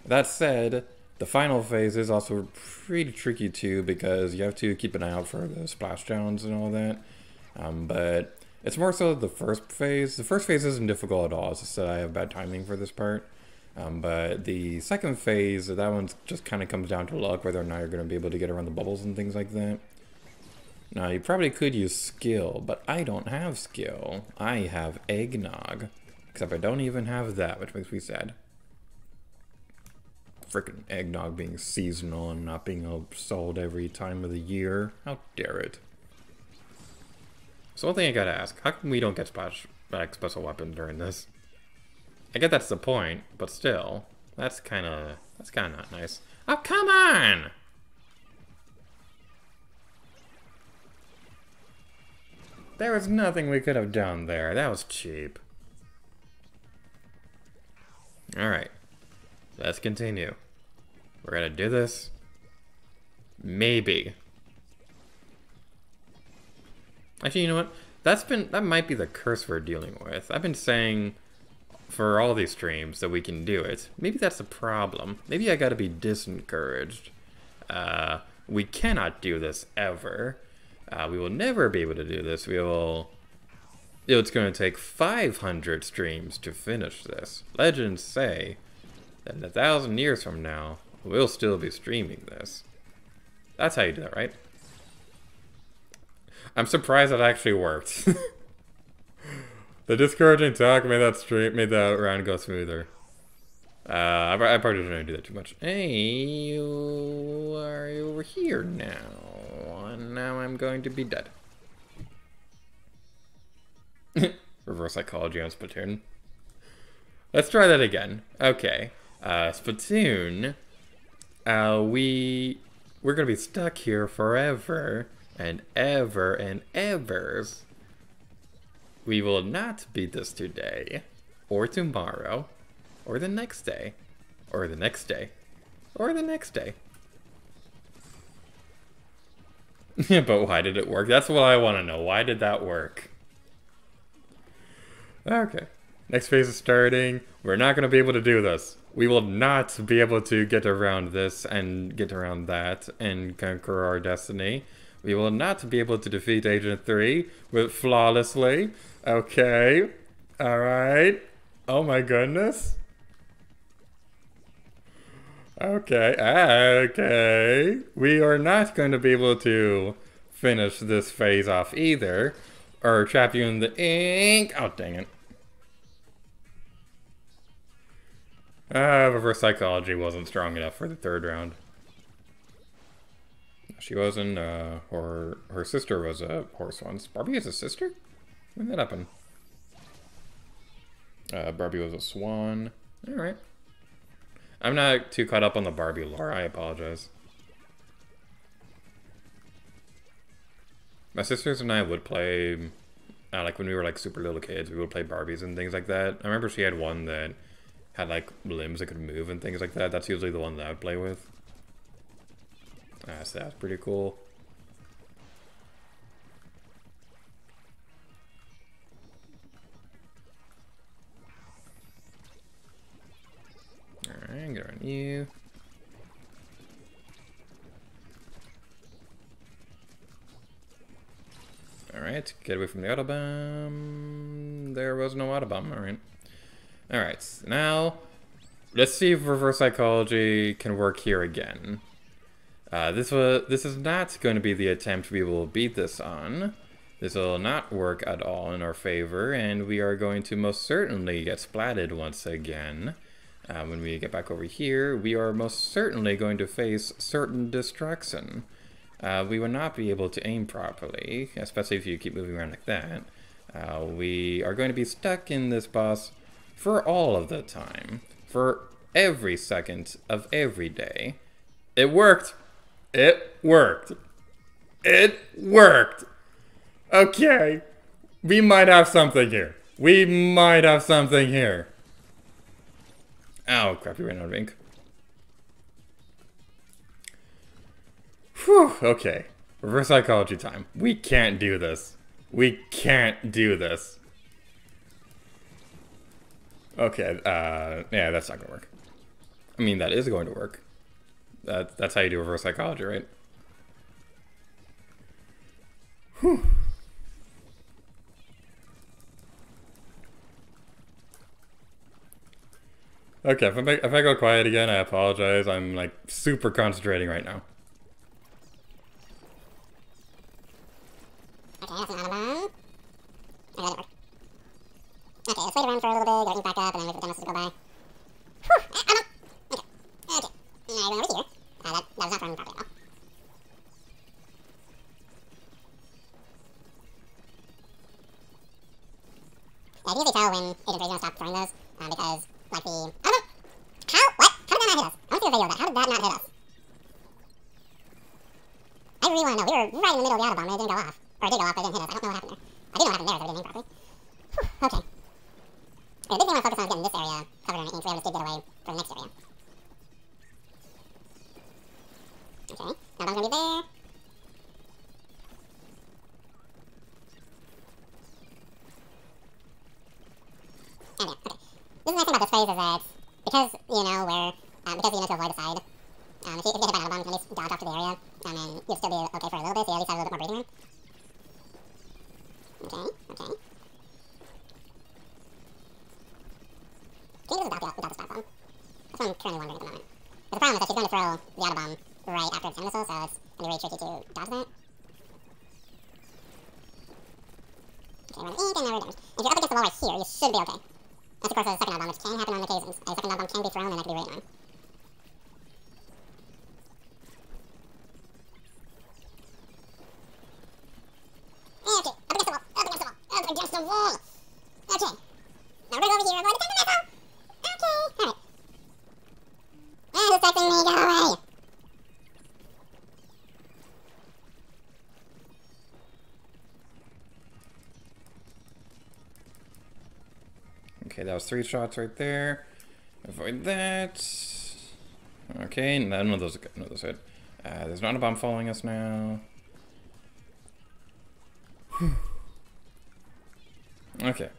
Speaker 1: That said, the final phase is also pretty tricky too because you have to keep an eye out for the splash downs and all that. But it's more so the first phase. The first phase isn't difficult at all, it's just that I have bad timing for this part. But the second phase, that one just kind of comes down to luck, whether or not you're going to be able to get around the bubbles and things like that. Now, you probably could use skill, but I don't have skill. I have eggnog. Except I don't even have that, which makes me sad. Frickin' eggnog being seasonal and not being sold every time of the year. How dare it. So one thing I gotta ask, how come we don't get special weapons during this? I get that's the point, but still, that's kinda not nice. Oh, come on! There was nothing we could have done there. That was cheap. Alright. Let's continue. We're gonna do this. Maybe. Actually, you know what? That might be the curse we're dealing with. I've been saying for all these streams that we can do it. Maybe that's a problem. Maybe I gotta be disencouraged. We cannot do this ever. We will never be able to do this. It's gonna take 500 streams to finish this. Legends say that in 1,000 years from now, we'll still be streaming this. That's how you do that, right? I'm surprised that actually worked. The discouraging talk made that round go smoother. I probably didn't do that too much. Hey, you are over here now. And now I'm going to be dead. Reverse psychology on Splatoon. Let's try that again. Okay. Splatoon. We're gonna be stuck here forever and ever and evers. We will not beat this today, or tomorrow, or the next day, or the next day, or the next day. But why did it work? That's what I want to know. Why did that work? Okay. Next phase is starting. We're not going to be able to do this. We will not be able to get around this and get around that and conquer our destiny. We will not be able to defeat Agent 3 flawlessly. Okay. Alright. Oh my goodness. Okay. Okay. We are not going to be able to finish this phase off either. Or trap you in the ink. Oh, dang it. Reverse psychology wasn't strong enough for the third round. She wasn't, her sister was a horse once. Barbie is a sister? When did that happen? Barbie was a swan. Alright. I'm not too caught up on the Barbie lore, I apologize. My sisters and I would play, like when we were like super little kids, we would play Barbies and things like that. I remember she had one that had like limbs that could move and things like that. That's usually the one that I would play with. So that's pretty cool. Alright, get on you. Alright, get away from the Autobomb. There was no Autobomb, alright. Alright, now let's see if reverse psychology can work here again. This is not going to be the attempt we will beat this on. This will not work at all in our favor, and we are going to most certainly get splatted once again. When we get back over here, we are most certainly going to face certain distraction. We will not be able to aim properly, especially if you keep moving around like that. We are going to be stuck in this boss for all of the time, for every second of every day. It worked! It worked! It worked! Okay, we might have something here. We might have something here. Oh, crap, you ran out of ink. Whew, okay. Reverse psychology time. We can't do this. We can't do this. Okay, yeah, that's not gonna work. I mean, that is going to work. That's how you do reverse psychology, right? Whew. Okay, if I go quiet again, I apologize. I'm like super concentrating right now.
Speaker 3: Okay, that's an animal. Okay, that worked. Okay, let's wait around for a little bit, get ink back up, and then wait for the demos to go by. Whew! Okay. Okay. Alright, we're over here. That was not running properly at all. Yeah, I can usually tell when Agent 3 is gonna stop throwing those, because, like, the... I don't know! How? What? How did that not hit us? I want to see a video of that. How did that not hit us? I really want to know. We were right in the middle of the Autobomb and it didn't go off. Or it did go off, but it didn't hit us. I don't know what happened there. I do know what happened there, so we didn't aim properly. Whew, okay. Yeah, the big thing I want to focus on is getting this area covered in ink, so we have a good getaway for the next area. Okay, now that's gonna be there. And yeah, okay. This is the nice thing about this phase is that because you know where, because you know to avoid the side, if you get hit by an Autobomb, you can at least dodge off to the area, and then you'll still be okay for a little bit, so you at least have a little bit more breathing room. Okay, okay. Can you just adopt this platform? That's what I'm currently wondering at the moment. But the problem is that she's going to throw the Autobomb right after the missile, so it's going to be really tricky to dodge that. Okay, we're in ink, and now we're damaged. If you're up against the wall right here, you should be okay. That's of course a second Autobomb, which can happen on occasions. A second Autobomb can be thrown, and that can be really annoying. Okay, up against the wall, up against the wall, up against the wall! Okay. Now we're going to go over here, avoid the second missile! Okay, alright. And it's affecting me, go away!
Speaker 1: Okay, that was 3 shots right there. Avoid that. Okay, none of those hit. There's not a bomb following us now. Whew. Okay.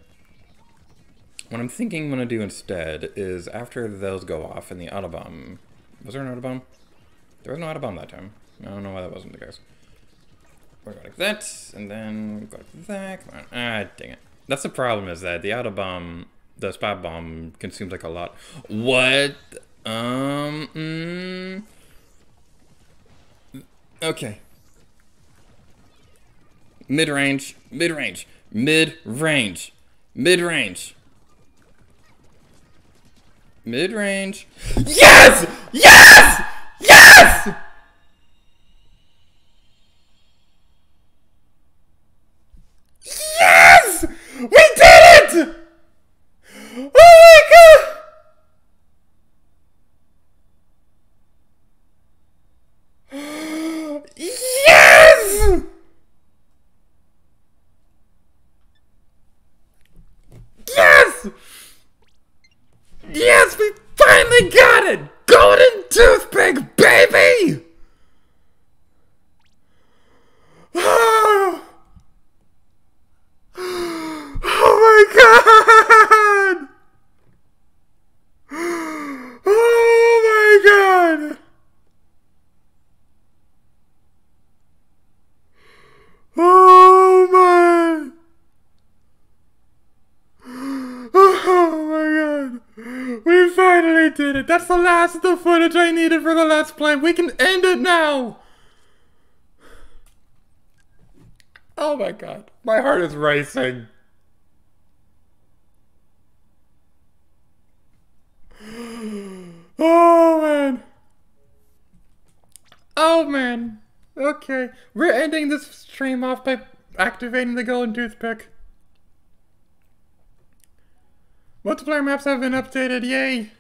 Speaker 1: What I'm thinking I'm gonna do instead is after those go off and the Autobomb... Was there an Autobomb? There was no Autobomb that time. I don't know why that wasn't the case. We're going like that, and then go like that. Come on. Ah, dang it. That's the problem, is that the Autobomb, the Splat Bomb, consumes like a lot. What? Okay. Mid-range, mid-range, mid-range, mid-range. Mid-range. Yes! Yes! Yes! Yes! We did it! Oh my god! Yes! Yes! Yes, we finally got it! Golden toothpick, baby! Oh, oh my god! Oh my god! Oh my! Oh my god! We We finally did it! That's the last of the footage I needed for the Let's Play! We can end it now! Oh my god. My heart is racing. Oh man. Oh man. Okay. We're ending this stream off by activating the golden toothpick. Multiplayer maps have been updated, yay!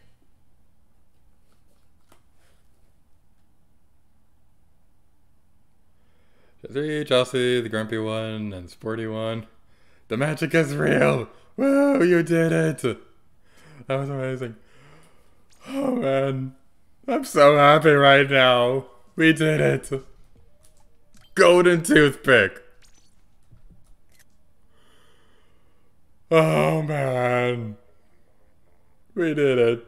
Speaker 1: Chelsea, the grumpy one, and the sporty one. The magic is real! Woo, you did it! That was amazing. Oh man. I'm so happy right now. We did it. Golden toothpick. Oh man. We did it.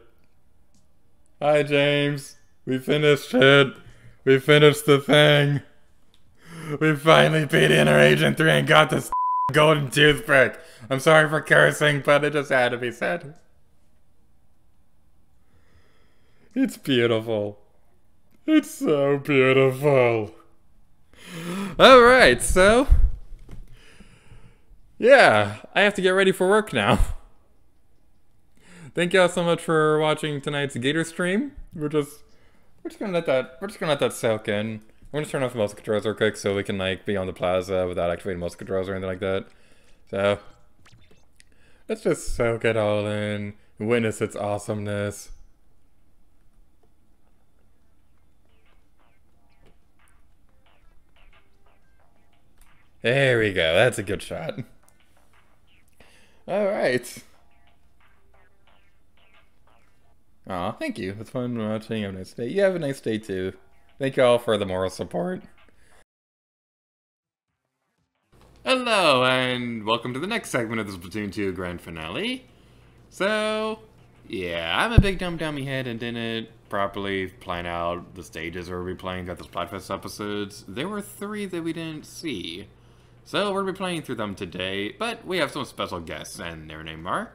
Speaker 1: Hi James. We finished it. We finished the thing. We finally beat Inner Agent 3 and got this golden toothpick. I'm sorry for cursing, but it just had to be said. It's beautiful. It's so beautiful. Alright, so... yeah, I have to get ready for work now. Thank y'all so much for watching tonight's Gator stream. We're just gonna let that soak in. We're gonna turn off the mouse controls real quick so we can like be on the plaza without activating mouse controls or anything like that. So let's just soak it all in, witness its awesomeness. There we go, that's a good shot. Alright. Aw, thank you. It's fun watching. Have a nice day. You have a nice day too. Thank you all for the moral support. Hello, and welcome to the next segment of the Splatoon 2 Grand Finale. So, yeah, I'm a big dummy head and didn't properly plan out the stages we'll be playing at the Splatfest episodes. There were 3 that we didn't see. So, we'll be playing through them today, but we have some special guests, and their name are...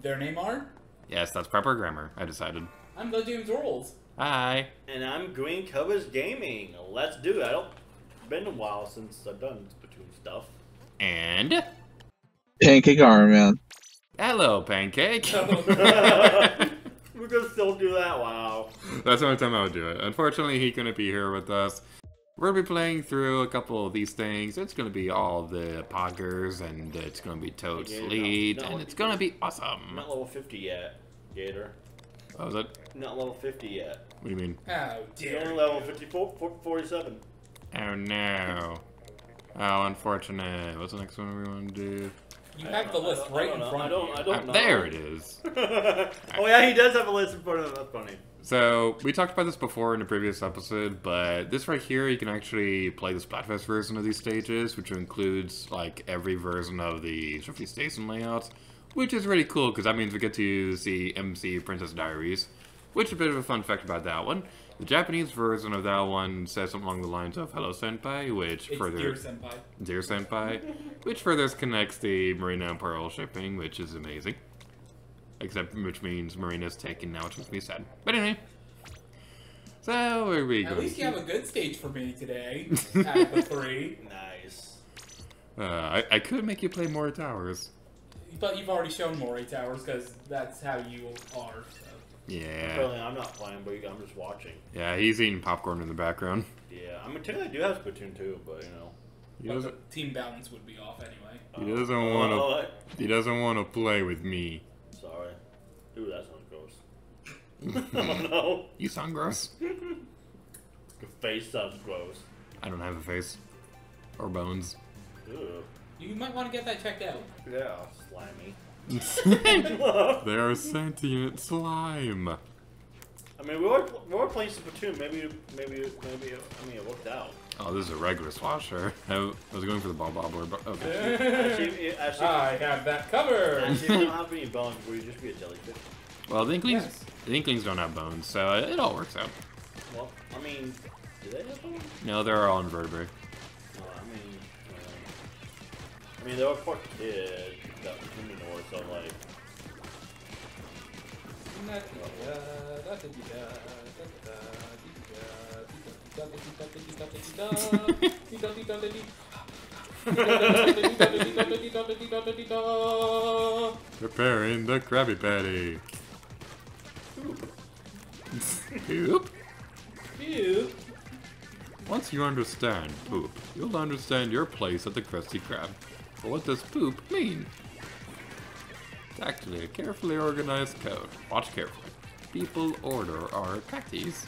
Speaker 4: Their name are?
Speaker 1: Yes, that's proper grammar, I decided.
Speaker 4: I'm TheJamesRolls.
Speaker 1: Hi.
Speaker 5: And I'm GreenCobrasGaming. Let's do it. Been a while since I've done Splatoon stuff.
Speaker 1: And...
Speaker 6: Pancakearmorman.
Speaker 1: Hello, Pancake.
Speaker 5: We're gonna still do that, wow.
Speaker 1: That's the only time I would do it. Unfortunately, he couldn't be here with us. We're gonna be playing through a couple of these things. It's gonna be all the poggers, and it's gonna be Toad's Fleet, and it's gonna be awesome.
Speaker 5: Not level 50 yet, Gator.
Speaker 1: What was it?
Speaker 5: Not level 50 yet.
Speaker 1: What do you mean?
Speaker 4: Oh,
Speaker 5: You're
Speaker 4: dear.
Speaker 5: only level 47.
Speaker 1: Oh no. Oh, unfortunate. What's the next one we want to do?
Speaker 4: You have the list right in front of you.
Speaker 5: I don't know.
Speaker 1: There it is.
Speaker 5: Oh yeah, he does have a list in front of him. That's funny.
Speaker 1: So, we talked about this before in a previous episode, but this right here, you can actually play the Splatfest version of these stages, which includes, like, every version of the Trophy Station layouts, which is really cool, because that means we get to see MC Princess Diaries, which is a bit of a fun fact about that one. The Japanese version of that one says something along the lines of Hello Senpai, which
Speaker 4: It's
Speaker 1: further...
Speaker 4: Dear Senpai.
Speaker 1: Dear Senpai, which further connects the Marina and Pearl shipping, which is amazing. Except, which means Marina's taken now, which makes me sad. But anyway. So, where are we going?
Speaker 4: At least you have a good stage for me today. Out of the 3.
Speaker 5: Nice.
Speaker 1: I could make you play more towers.
Speaker 4: But you've already shown more 8 hours because that's how you are. So.
Speaker 1: Yeah.
Speaker 5: Really, I'm not playing, but I'm just watching.
Speaker 1: Yeah, he's eating popcorn in the background.
Speaker 5: Yeah, I mean, technically I do have Splatoon 2, but you know.
Speaker 1: He
Speaker 4: But
Speaker 1: doesn't,
Speaker 4: the team balance would be off anyway.
Speaker 1: he doesn't want to. He doesn't want to play with me.
Speaker 5: Sorry. Ooh, that sounds gross. Oh no.
Speaker 1: You sound gross.
Speaker 5: Your face sounds gross.
Speaker 1: I don't have a face or bones.
Speaker 5: Ew.
Speaker 4: You might want to get that checked out.
Speaker 5: Yeah, slimy.
Speaker 1: They are sentient slime.
Speaker 5: I mean, we were playing Splatoon. Maybe. I mean, it worked out.
Speaker 1: Oh, this is a regular swasher. I was going for the ball bobbler, but okay.
Speaker 5: Actually,
Speaker 4: I have that covered.
Speaker 5: actually, if you don't have any bones, would you just be a jellyfish?
Speaker 1: Well, the Inklings,
Speaker 4: Yes.
Speaker 1: the Inklings don't have bones, so it all works out.
Speaker 5: Well, I mean, do they have bones?
Speaker 1: No, they're all invertebrate.
Speaker 5: I mean, they were poor kids that was in the north, so like.
Speaker 1: Preparing the Krabby Patty. Poop.
Speaker 4: Ew.
Speaker 1: Once you understand poop, you'll understand your place at the Krusty Krab. But what does poop mean? It's actually a carefully organized code. Watch carefully. People order our patties.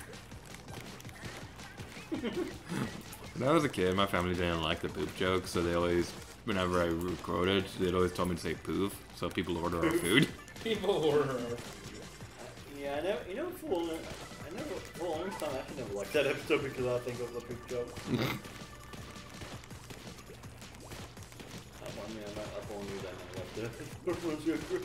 Speaker 1: When I was a kid, my family didn't like the poop joke, so they always, whenever I quoted, they'd always tell me to say poof, so people order our food.
Speaker 4: People order.
Speaker 5: Yeah, I never full understand. I actually never liked that episode because I think of the poop joke. I only knew that I liked it.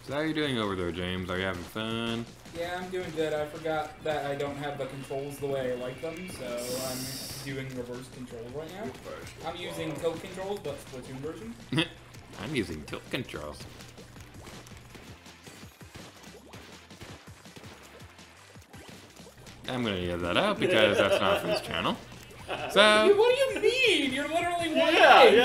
Speaker 1: So how are you doing over there, James? Are you having fun?
Speaker 4: Yeah, I'm doing good. I forgot that I don't have the controls the way I like them, so I'm doing reverse controls right now. I'm using tilt controls, but Splatoon version.
Speaker 1: I'm using tilt controls. I'm gonna leave that out because that's not for this channel. So
Speaker 4: What do you mean? You're literally one
Speaker 5: Yeah,
Speaker 4: thing.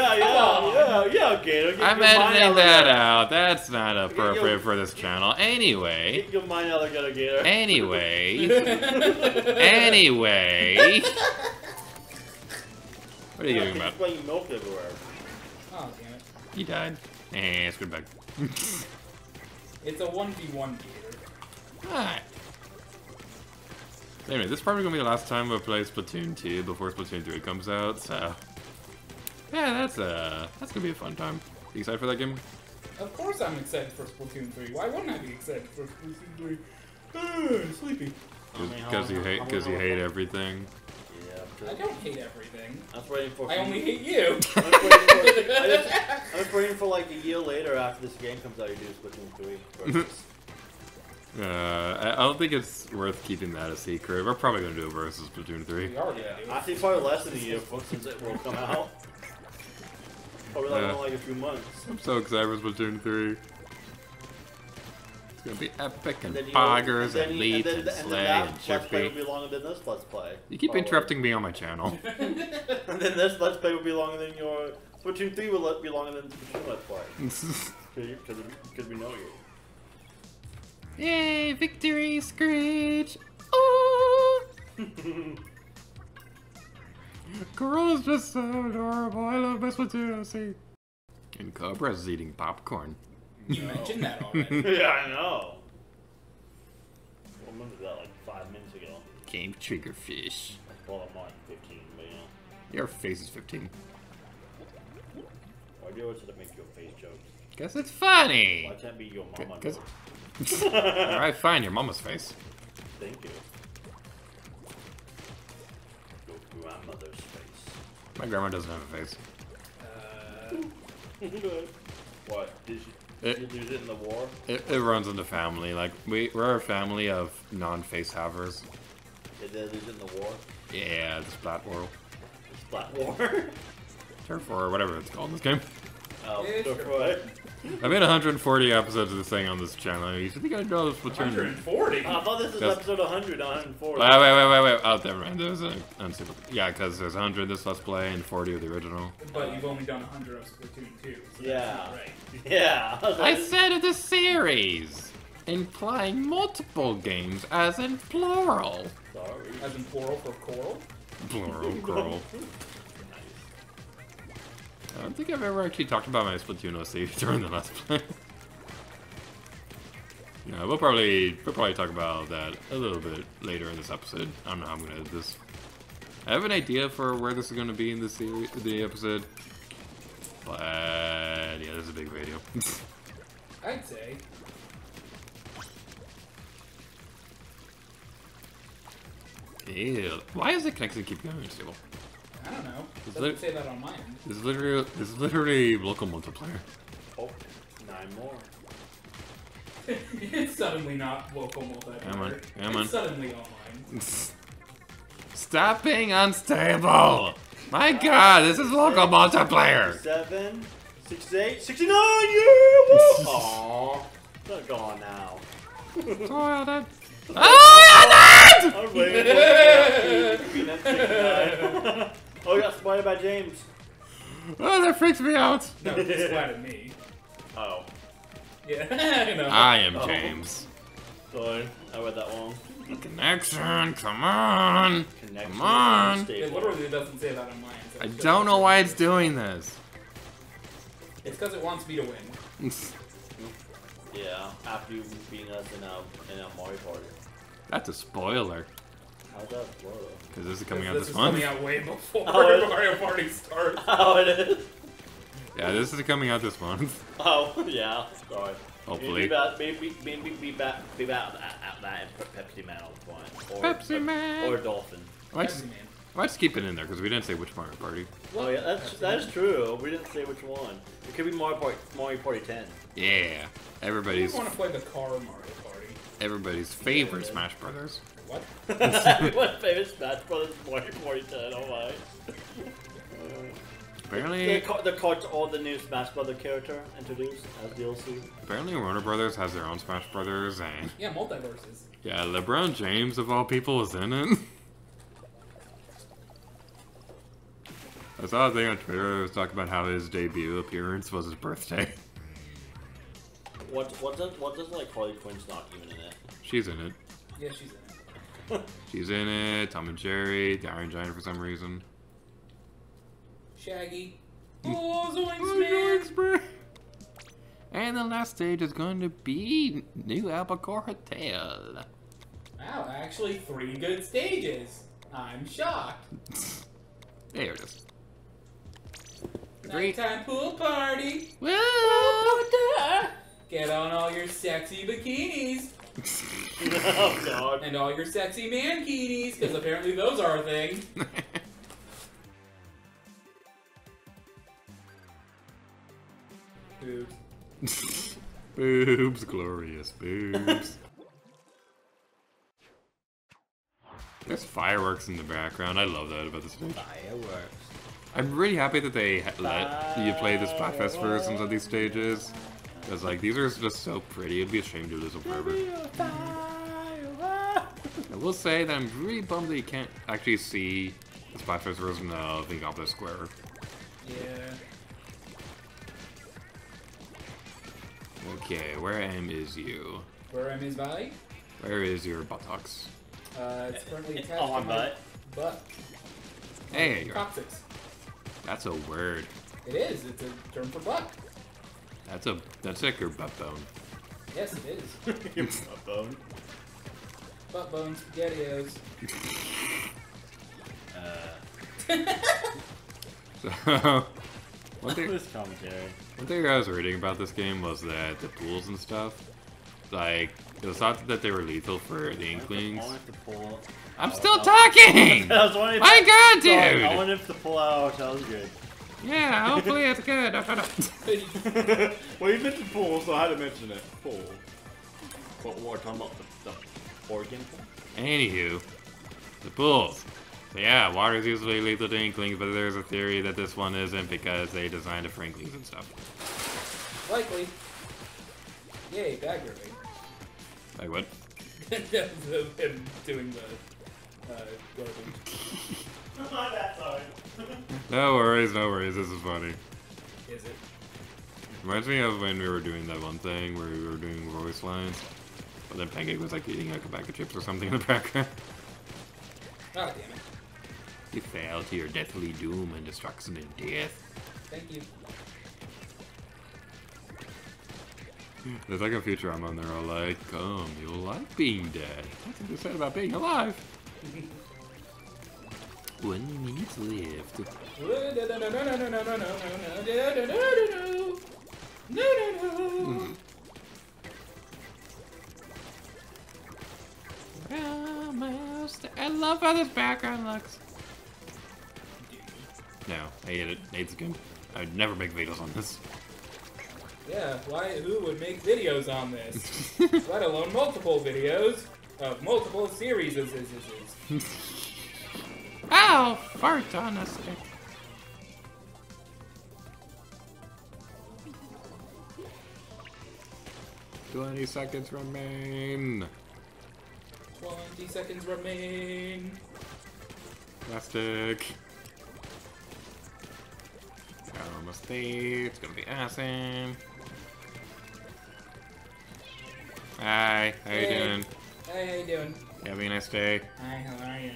Speaker 5: Gator.
Speaker 1: I'm editing that out. That's not appropriate for this channel. Anyway.
Speaker 5: Get your mind out of the Gator.
Speaker 1: Anyway. What are you doing about?
Speaker 5: Spraying milk everywhere.
Speaker 4: Oh, damn it.
Speaker 1: He died. Eh, screw back.
Speaker 4: It's a 1v1 Gator.
Speaker 1: Alright. Anyway, this is probably gonna be the last time I play Splatoon 2 before Splatoon 3 comes out, so yeah, that's gonna be a fun time. You excited for that game?
Speaker 4: Of course I'm excited for Splatoon 3. Why wouldn't I be excited for Splatoon 3? Sleepy.
Speaker 1: Because you hate everything.
Speaker 5: Yeah.
Speaker 4: I don't hate everything.
Speaker 5: I was waiting for.
Speaker 4: I only hate you.
Speaker 5: I was waiting for like a year later after this game comes out. You do Splatoon 3.
Speaker 1: I don't think it's worth keeping that a secret. We're probably gonna do a versus Splatoon 3.
Speaker 4: We already do.
Speaker 5: I think probably less than a year since it will come out. Probably like a few months.
Speaker 1: I'm so excited for Splatoon 3. It's gonna be epic and
Speaker 5: then
Speaker 1: poggers and leaps and slay and
Speaker 5: Let's play will
Speaker 1: chirpy.
Speaker 5: be longer than this Let's Play.
Speaker 1: You keep
Speaker 5: Probably.
Speaker 1: interrupting me on my channel.
Speaker 5: And then this Let's Play will be longer than your... Splatoon 3 will be longer than Splatoon Let's Play. Because we know you.
Speaker 1: Yay, victory, Screech! Ooh! Corolla's just so adorable. I love my Splatoon OC. And Cobra's eating popcorn.
Speaker 4: You mentioned that already.
Speaker 5: Yeah, I know. I remember that like 5 minutes ago.
Speaker 1: Game Triggerfish.
Speaker 5: Well, I'm on 15, but you know.
Speaker 1: Your face is 15.
Speaker 5: Why do you always have to make your face jokes?
Speaker 1: Guess it's funny!
Speaker 5: Why can't it be your mama?
Speaker 1: Cause... Alright, fine, your mama's face.
Speaker 5: Thank you. Your grandmother's face.
Speaker 1: My grandma doesn't have a face.
Speaker 5: What? Did you lose it in the war?
Speaker 1: It runs in the family. Like, we're a family of non-face havers.
Speaker 5: Did they lose it in the war?
Speaker 1: Yeah, the Splat World.
Speaker 5: Splat war?
Speaker 1: Turf War, or whatever it's called in this game.
Speaker 5: Oh,
Speaker 4: Yeah,
Speaker 5: so
Speaker 4: sure.
Speaker 5: right.
Speaker 1: I made 140 episodes of this thing on this channel. You should think I'd know this Splatoon.
Speaker 4: 140?
Speaker 5: I thought this was
Speaker 1: Because-
Speaker 5: episode 100, 140.
Speaker 1: Wait. Oh, never mind. There's a unstable. Yeah, because there's 100 of this Let's Play and 40 of the original.
Speaker 4: But you've only done 100 of Splatoon 2. So
Speaker 5: Yeah.
Speaker 4: That's not right.
Speaker 5: Yeah.
Speaker 1: I said of the series, implying multiple games as in plural.
Speaker 5: Sorry.
Speaker 4: As in plural for coral?
Speaker 1: Plural, girl. I don't think I've ever actually talked about my Splatoon OC during the Let's Play. Yeah, we'll probably talk about that a little bit later in this episode. I don't know how I'm gonna edit this. I have an idea for where this is gonna be in the series, the episode, but yeah, this is a big video.
Speaker 4: I'd say.
Speaker 1: Ew. Why does the connection keep going unstable?
Speaker 4: I don't know.
Speaker 1: It's
Speaker 4: Doesn't
Speaker 1: lit-
Speaker 4: say that on my end.
Speaker 1: This is literally local multiplayer.
Speaker 5: Oh, 9 more.
Speaker 4: It's suddenly not local multiplayer.
Speaker 1: Come on, come on.
Speaker 4: It's suddenly online.
Speaker 1: Stop being unstable! My god, this is local multiplayer!
Speaker 5: 7, 68, 69, yeah! Aww. They're gone now.
Speaker 1: Spoiled it. Oh,
Speaker 5: I'm waiting for it to be Netflix. Oh, we got spoiled by James.
Speaker 1: Oh, that freaks me out.
Speaker 4: No, it's flat at me.
Speaker 5: Oh.
Speaker 4: Yeah, I know.
Speaker 1: I am James.
Speaker 5: Sorry, I read that wrong.
Speaker 1: Connection, come on.
Speaker 5: Connection
Speaker 1: Come on.
Speaker 5: unstable.
Speaker 4: It literally doesn't say that on mine. So
Speaker 1: I
Speaker 4: it's just-
Speaker 1: don't know why it's doing this.
Speaker 4: It's because it wants me to win.
Speaker 5: Yeah, after you beating us in a Mario Party.
Speaker 1: That's a spoiler.
Speaker 5: How's that spoiler?
Speaker 1: Because this is coming out
Speaker 4: This
Speaker 1: this
Speaker 4: is
Speaker 1: month.
Speaker 4: coming out way before
Speaker 5: Oh,
Speaker 4: Mario Party starts.
Speaker 5: Oh, it is?
Speaker 1: Yeah, this is coming out this month.
Speaker 5: Oh, yeah. Sorry.
Speaker 1: Hopefully.
Speaker 5: Maybe be back at that Pepsi Man on the point. Or,
Speaker 1: Pepsi Man.
Speaker 5: Or Dolphin.
Speaker 4: Pepsi Man.
Speaker 1: Let's keep it in there because we didn't say which Mario Party.
Speaker 5: Oh yeah, that is true. We didn't say which one. It could be Mario Party 10.
Speaker 1: Yeah,
Speaker 4: I
Speaker 1: everybody's
Speaker 4: want to play the car Mario Party.
Speaker 1: everybody's favorite Smash Brothers.
Speaker 4: What?
Speaker 5: Everyone's favorite Smash Brothers Mario Party 10. Oh my.
Speaker 1: Apparently,
Speaker 5: All the new Smash Brother character introduced as DLC.
Speaker 1: apparently Warner Brothers has their own Smash Brothers, and
Speaker 4: Yeah, multiverses.
Speaker 1: yeah, LeBron James of all people was in it. I saw a thing on Twitter that was talking about how his debut appearance was his birthday.
Speaker 5: What does like Harley Quinn's not even in it?
Speaker 1: She's in it.
Speaker 4: Yeah, she's in it.
Speaker 1: She's in it. Tom and Jerry, the Iron Giant for some reason.
Speaker 4: Shaggy. Oh, Zoinks, man!
Speaker 1: And the last stage is going to be New Albacore Hotel.
Speaker 4: Wow, actually 3 good stages. I'm shocked.
Speaker 1: There it is. Great.
Speaker 4: Nighttime pool party.
Speaker 1: Woo!
Speaker 4: Get on all your sexy bikinis.
Speaker 5: Oh god.
Speaker 4: And all your sexy mankinis, because apparently those are a thing. Boobs.
Speaker 1: Boobs, glorious boobs. There's fireworks in the background. I love that about this stage.
Speaker 5: Fireworks.
Speaker 1: I'm really happy that they let you play the Splatfest versions of these stages. Because, like, these are just so pretty. It'd be a shame to do this forever. I will say that I'm really bummed that you can't actually see the Splatfest version of the Goblet Square.
Speaker 4: Yeah.
Speaker 1: Okay, where is you?
Speaker 4: Where am is Valley?
Speaker 1: Where is your buttocks?
Speaker 4: It's currently attached
Speaker 5: Oh,
Speaker 4: to
Speaker 5: on
Speaker 4: my
Speaker 5: butt.
Speaker 4: butt.
Speaker 1: Hey, you're,
Speaker 4: Coccyx.
Speaker 1: that's a word.
Speaker 4: It is. It's a term for butt.
Speaker 1: That's like your butt bone.
Speaker 4: Yes, it is.
Speaker 5: Your butt bone.
Speaker 4: Butt bone spaghettios.
Speaker 1: So, one thing
Speaker 5: This commentary.
Speaker 1: I was reading about this game was that the pools and stuff, like, it was thought that they were lethal for the Inklings.
Speaker 5: I wanted to pull.
Speaker 1: I'm still talking!
Speaker 5: I was wondering.
Speaker 1: My god,
Speaker 5: Sorry, I
Speaker 1: dude!
Speaker 5: wanted to pull out. That was good.
Speaker 1: Yeah, hopefully it's good.
Speaker 5: Well, you mentioned pool, so I had to mention it. Pool. What we're talking about the organ pool.
Speaker 1: Anywho, the pools. So yeah, water is usually lethal to Inklings, but there's a theory that this one isn't because they designed it for Inklings and stuff.
Speaker 4: Likely. Yay, bag ripping.
Speaker 1: Like what?
Speaker 4: Him doing the garbage.
Speaker 5: My bad, sorry.
Speaker 1: No worries, this is funny.
Speaker 4: Is it?
Speaker 1: Reminds me of when we were doing that one thing where we were doing voice lines, but then Pancake was like eating like a bag of chips or something in the background.
Speaker 4: Oh, damn it.
Speaker 1: You fell to your deathly doom and destruction and death.
Speaker 4: Thank you.
Speaker 1: There's like a Futurama and they're all like, you'll like being dead. That's what they said about being alive. 1 minute left. Almost. I love how this background looks. No, I hate it. It's good. I would never make videos on this.
Speaker 4: Yeah, who would make videos on this? Let alone multiple videos of multiple series.
Speaker 1: Ow! Fart on a stick. 20 seconds remain.
Speaker 4: 20 seconds remain.
Speaker 1: Plastic. Almost there. It's gonna be awesome. Hi, how you doing?
Speaker 4: Hey, how you doing?
Speaker 1: You having a nice day?
Speaker 4: Hi, how are you?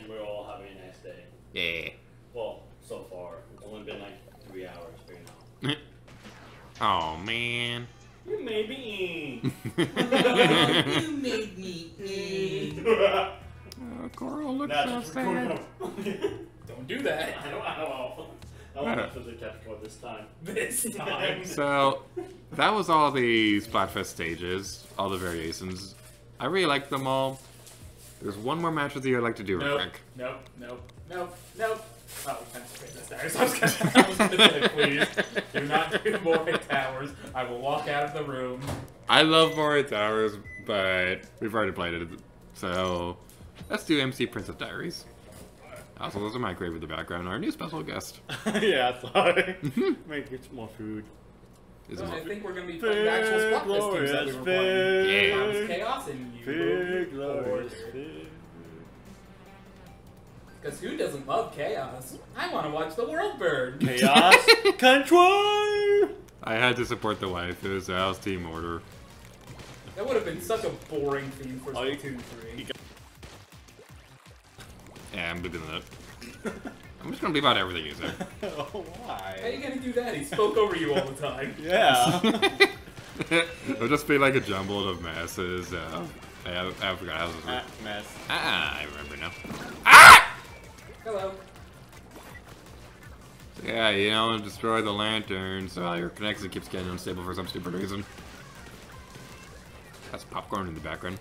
Speaker 5: We're all having a nice day.
Speaker 1: Yeah.
Speaker 5: Well, so far. It's only been like 3 hours right now.
Speaker 1: Oh man.
Speaker 5: You made me
Speaker 4: You made me eat.
Speaker 1: Oh, Coral looks so sad.
Speaker 4: Don't do that.
Speaker 5: I don't know. I won't have to Capricorn this time.
Speaker 4: This time.
Speaker 1: So, that was all the Splatfest stages, all the variations. I really liked them all. There's one more match with you I'd like to do, Rick.
Speaker 4: Nope. Oh, I was gonna say, please, do not do Moray Towers. I will walk out of the room.
Speaker 1: I love Moray Towers, but we've already played it. So, let's do MC Princess Diaries. Also, those are my grave in the background, our new special guest.
Speaker 5: Yeah, sorry. Make it some more food.
Speaker 1: Is
Speaker 4: So
Speaker 1: it
Speaker 4: I
Speaker 1: more
Speaker 4: think we're going to be playing the actual Splatfest games that we were playing.
Speaker 1: Yeah.
Speaker 4: It's Chaos and you.
Speaker 5: Big glorious
Speaker 4: Because who doesn't love Chaos? I want to watch the world burn.
Speaker 5: Chaos control!
Speaker 1: I had to support the wife. It was Al's team order.
Speaker 4: That would have been such a boring theme for
Speaker 5: Oh, you-
Speaker 4: Splatoon 3.
Speaker 1: Yeah, I'm doing that. I'm just gonna leave out everything you say.
Speaker 5: Oh,
Speaker 4: How are
Speaker 5: why?
Speaker 4: you going to do that? He spoke over you all the time.
Speaker 5: Yeah.
Speaker 1: It'll just be like a jumble of masses. I forgot how this was.
Speaker 5: Mess.
Speaker 1: I remember now. Ah!
Speaker 4: Hello.
Speaker 1: So yeah, you know, destroy the lantern so your connection keeps getting unstable for some stupid reason. That's popcorn in the background.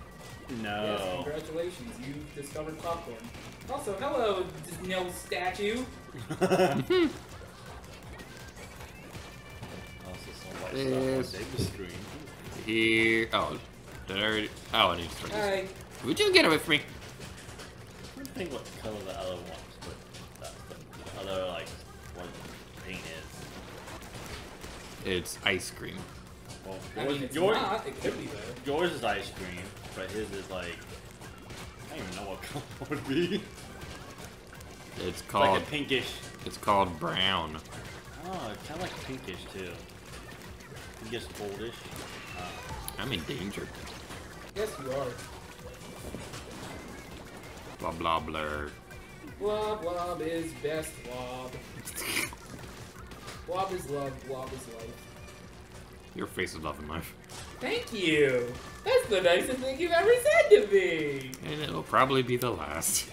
Speaker 5: No.
Speaker 4: Yes, congratulations. You've discovered popcorn. Also, hello, no statue.
Speaker 5: Also, some white
Speaker 1: Yes.
Speaker 5: stuff on David's screen.
Speaker 1: Here. Oh, did I already? Oh, I need to start this.
Speaker 4: Hi.
Speaker 1: Would you get away from me?
Speaker 5: I don't think what color the other ones, but the other, like, one paint is.
Speaker 1: It's ice cream.
Speaker 5: Well,
Speaker 4: I mean, it's
Speaker 5: yours,
Speaker 4: not. It could be, though.
Speaker 5: yours is ice cream, but his is like, I don't even know what color it would be.
Speaker 1: It's
Speaker 5: It's
Speaker 1: called.
Speaker 5: like a pinkish.
Speaker 1: It's called brown.
Speaker 5: Oh, it's kind of like pinkish too. Pinkish goldish.
Speaker 1: I'm in danger.
Speaker 4: Yes, you are.
Speaker 1: Blah blah blah.
Speaker 4: Blob, blob is best, blob. Blob is love, blob is life.
Speaker 1: Your face is love and life.
Speaker 4: Thank you! That's the nicest thing you've ever said to me!
Speaker 1: And it'll probably be the last.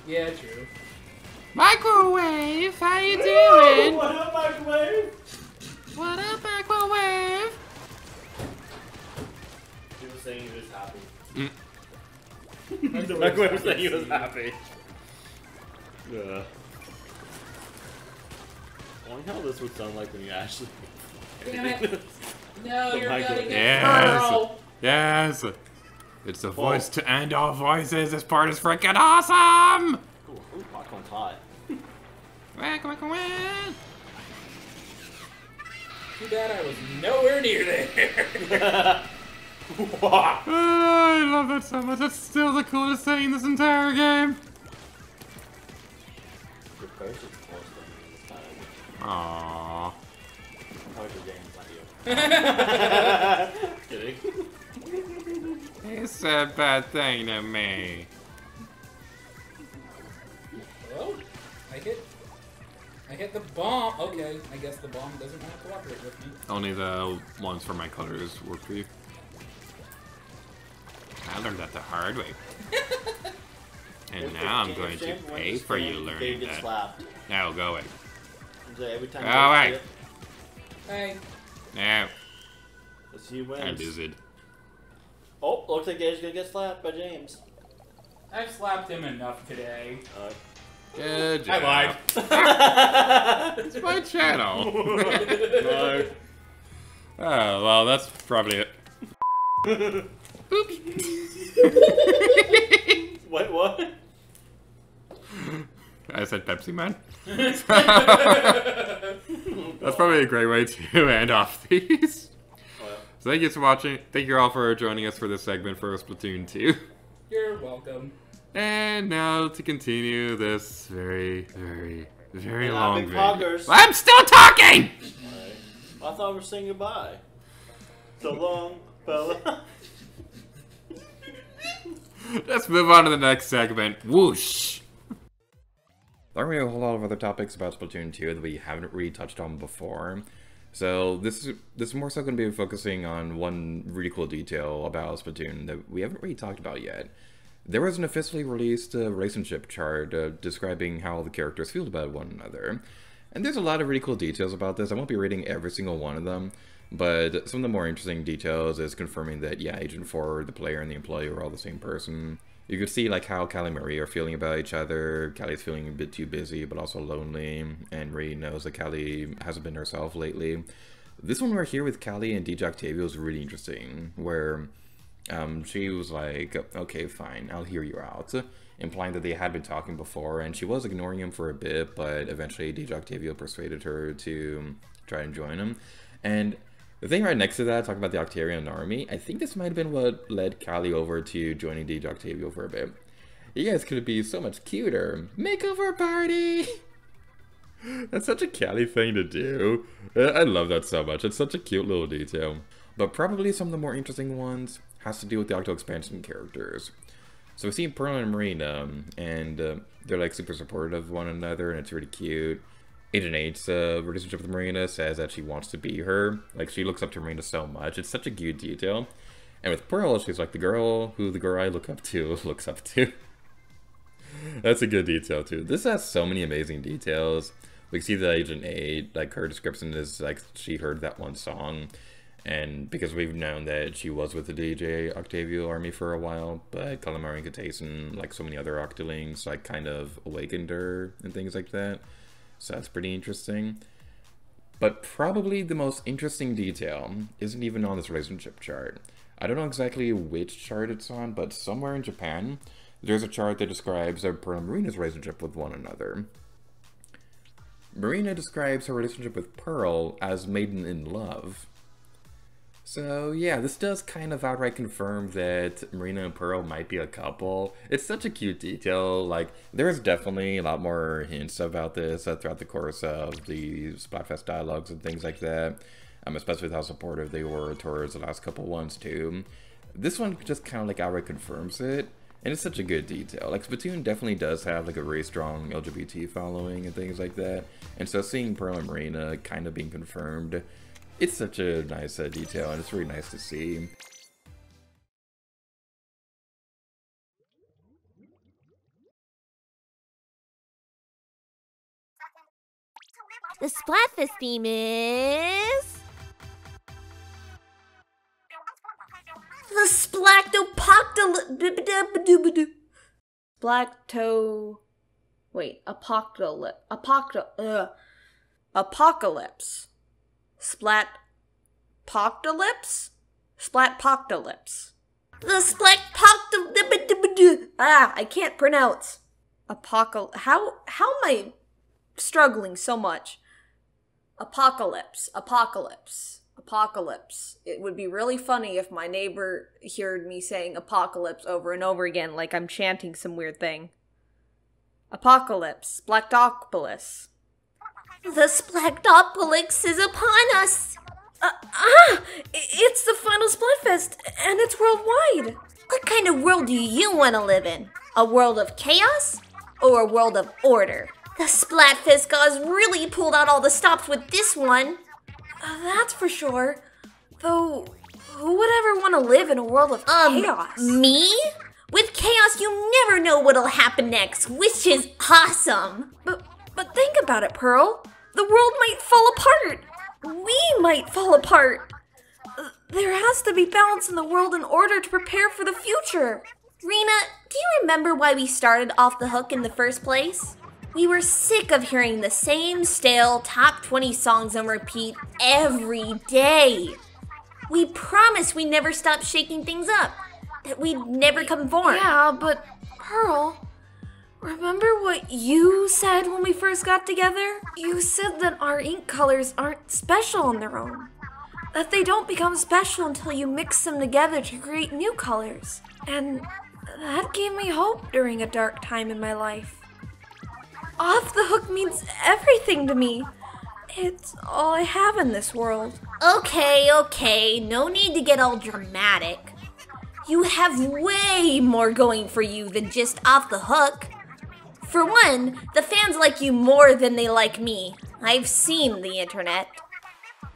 Speaker 4: Yeah, true.
Speaker 1: Microwave, how you doing?
Speaker 5: What up, microwave?
Speaker 1: What up, microwave?
Speaker 5: He was saying he was happy.
Speaker 1: Mm.
Speaker 5: The microwave was saying he was happy. Yeah. I wonder how this would sound like when you actually.
Speaker 4: Damn it. No,
Speaker 5: The
Speaker 4: you're
Speaker 5: microwave.
Speaker 4: gonna get
Speaker 1: Yes.
Speaker 4: Pearl.
Speaker 1: Yes. It's the voice to end all voices. This part is freaking awesome.
Speaker 5: Ooh, popcorn's hot.
Speaker 1: Microwave.
Speaker 4: Too bad I was nowhere near there.
Speaker 5: Wow.
Speaker 1: Oh, I love that so much. That's still the coolest thing in this entire game.
Speaker 5: Your purse is close to me this time.
Speaker 1: Aww.
Speaker 5: How's your game, not you? Kidding.
Speaker 1: He said bad thing to me.
Speaker 4: Hello? I hit the bomb. Okay, I guess the bomb doesn't want to cooperate with me.
Speaker 1: Only the ones for my colors work for you. I learned that the hard way. And now I'm going to pay for you learning
Speaker 5: Dave gets
Speaker 1: that.
Speaker 5: slapped.
Speaker 1: Now go away.
Speaker 5: So every time
Speaker 1: Go
Speaker 5: Dave
Speaker 1: away.
Speaker 5: gets
Speaker 4: Hey.
Speaker 1: Now.
Speaker 5: let's see who
Speaker 1: I
Speaker 5: wins.
Speaker 1: lose it.
Speaker 5: Oh, looks like Dave's gonna get slapped by James.
Speaker 4: I've slapped him enough today.
Speaker 1: Good job.
Speaker 4: I lied.
Speaker 1: It's my channel.
Speaker 5: No.
Speaker 1: Oh, well, that's probably it. Oops.
Speaker 5: Wait, what?
Speaker 1: I said Pepsi Man. That's probably a great way to end off these. So thank you for watching. Thank you all for joining us for this segment for Splatoon 2.
Speaker 4: You're welcome.
Speaker 1: And now to continue this very long video.
Speaker 5: Poggers.
Speaker 1: I'm still talking!
Speaker 5: Alright. I thought we were saying goodbye. So long, fella.
Speaker 1: Let's move on to the next segment. Whoosh! There are a whole lot of other topics about Splatoon 2 that we haven't really touched on before. So this is more so going to be focusing on one really cool detail about Splatoon that we haven't really talked about yet. There was an officially released relationship chart describing how the characters feel about one another. And there's a lot of really cool details about this. I won't be reading every single one of them, but some of the more interesting details is confirming that, yeah, Agent 4, the player and the employee are all the same person. You could see like how Callie and Marie are feeling about each other. Callie's feeling a bit too busy, but also lonely, and Marie knows that Callie hasn't been herself lately. This one right here with Callie and DJ Octavio is really interesting, where she was like, okay, fine, I'll hear you out, implying that they had been talking before, and she was ignoring him for a bit, but eventually DJ Octavio persuaded her to try and join him. And the thing right next to that, talking about the Octarian army, I think this might have been what led Callie over to joining DJ Octavio for a bit. You guys could be so much cuter. Makeover party! That's such a Callie thing to do. I love that so much. It's such a cute little detail. But probably some of the more interesting ones has to do with the Octo expansion characters. So we see Pearl and Marina, and they're like super supportive of one another, and it's really cute. Agent 8's relationship with Marina says that she wants to be her. Like, she looks up to Marina so much. It's such a cute detail. And with Pearl, she's like the girl who the girl I look up to looks up to. That's a good detail, too. This has so many amazing details. We see that Agent 8, like, her description is, like, she heard that one song. And because we've known that she was with the DJ Octavio army for a while, but Calamari and Kataisen, like so many other Octolings, like, kind of awakened her and things like that. So that's pretty interesting. But probably the most interesting detail isn't even on this relationship chart. I don't know exactly which chart it's on, but somewhere in Japan, there's a chart that describes Pearl and Marina's relationship with one another. Marina describes her relationship with Pearl as maiden in love. So yeah, this does kind of outright confirm that Marina and Pearl might be a couple. It's such a cute detail. Like, there's definitely a lot more hints about this throughout the course of the Splatfest dialogues and things like that. Especially with how supportive they were towards the last couple ones too. This one just kind of like outright confirms it. And it's such a good detail. Like, Splatoon definitely does have like a really strong LGBT following and things like that. And so seeing Pearl and Marina kind of being confirmed, it's such a nice detail, and it's really nice to see.
Speaker 7: The Splatfest theme is... the
Speaker 8: Apocalypse. Splatpocalypse? Splatpocalypse. The Splatpocalypse. I can't pronounce. How am I struggling so much? Apocalypse. It would be really funny if my neighbor heard me saying apocalypse over and over again like I'm chanting some weird thing. Apocalypse. Splactopolis.
Speaker 7: The Splatopolis is upon us!
Speaker 8: It's the final Splatfest, and it's worldwide!
Speaker 7: What kind of world do you want to live in? A world of chaos? Or a world of order? The Splatfest gods really pulled out all the stops with this one!
Speaker 8: That's for sure. Though, who would ever want to live in a world of chaos?
Speaker 7: Me? With chaos, you never know what'll happen next, which is awesome!
Speaker 8: But think about it, Pearl. The world might fall apart. We might fall apart. There has to be balance in the world in order to prepare for the future.
Speaker 7: Rena, do you remember why we started Off the Hook in the first place? We were sick of hearing the same stale top 20 songs on repeat every day. We promised we'd never stop shaking things up, that we'd never conform.
Speaker 8: Yeah, but Pearl, remember what you said when we first got together? You said that our ink colors aren't special on their own. that they don't become special until you mix them together to create new colors. And that gave me hope during a dark time in my life. Off the Hook means everything to me. It's all I have in this world.
Speaker 7: Okay, no need to get all dramatic. You have way more going for you than just Off the Hook. For one, the fans like you more than they like me. I've seen the internet.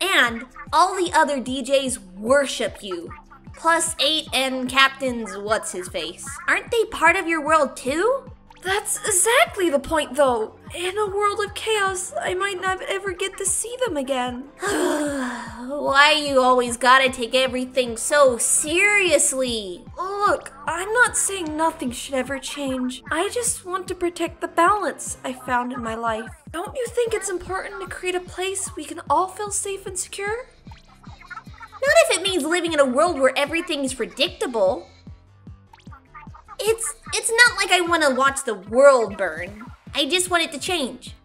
Speaker 7: And all the other DJs worship you. Plus 8 and Captain's what's-his-face. Aren't they part of your world too?
Speaker 8: That's exactly the point, though. In a world of chaos, I might not ever get to see them again.
Speaker 7: Why you always gotta take everything so seriously?
Speaker 8: Look, I'm not saying nothing should ever change. I just want to protect the balance I found in my life. Don't you think it's important to create a place we can all feel safe and secure?
Speaker 7: Not if it means living in a world where everything is predictable. It's not like I want to watch the world burn. I just want it to change.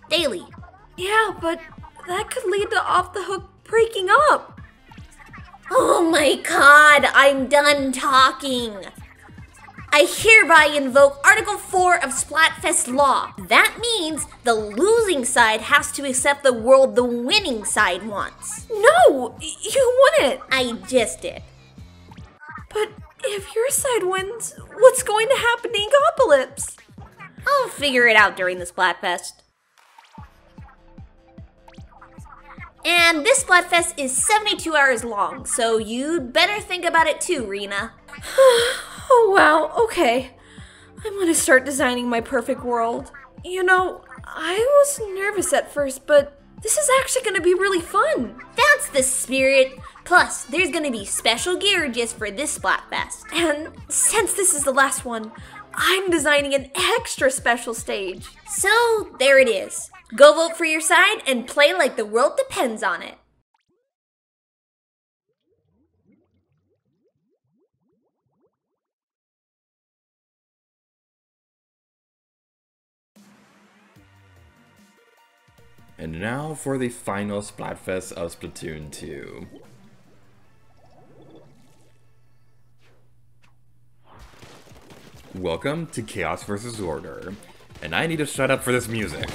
Speaker 7: Daily.
Speaker 8: Yeah, but that could lead to Off the Hook breaking up.
Speaker 7: Oh my god, I'm done talking. I hereby invoke Article 4 of Splatfest law. That means the losing side has to accept the world the winning side wants.
Speaker 8: No, you wouldn't.
Speaker 7: I just did.
Speaker 8: But if your side wins, what's going to happen to Egopolis?
Speaker 7: I'll figure it out during the Splatfest. And this Splatfest is 72 hours long, so you'd better think about it too, Rena.
Speaker 8: Oh wow, okay. I'm gonna start designing my perfect world. You know, I was nervous at first, but this is actually gonna be really fun.
Speaker 7: That's the spirit. Plus, there's gonna be special gear just for this Splatfest.
Speaker 8: And since this is the last one, I'm designing an extra special stage.
Speaker 7: So, there it is. Go vote for your side and play like the world depends on it.
Speaker 1: And now for the final Splatfest of Splatoon 2. Welcome to Chaos vs. Order, and I need to shut up for this music.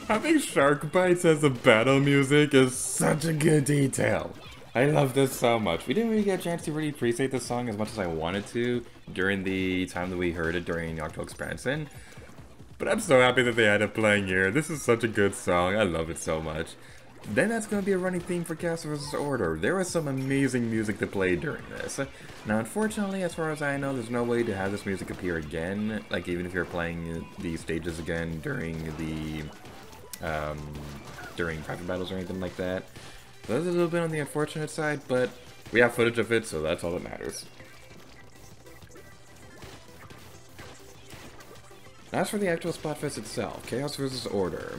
Speaker 1: Having shark bites as the battle music is such a good detail. I love this so much. We didn't really get a chance to really appreciate this song as much as I wanted to during the time that we heard it during the Octo expansion. But I'm so happy that they ended up playing here. This is such a good song. I love it so much. Then that's going to be a running theme for Chaos vs. Order. There was some amazing music to play during this. Now, unfortunately, as far as I know, there's no way to have this music appear again. Like, even if you're playing these stages again during the during private battles or anything like that. So that's a little bit on the unfortunate side, but we have footage of it, so that's all that matters. As for the actual Splatfest itself, Chaos vs. Order,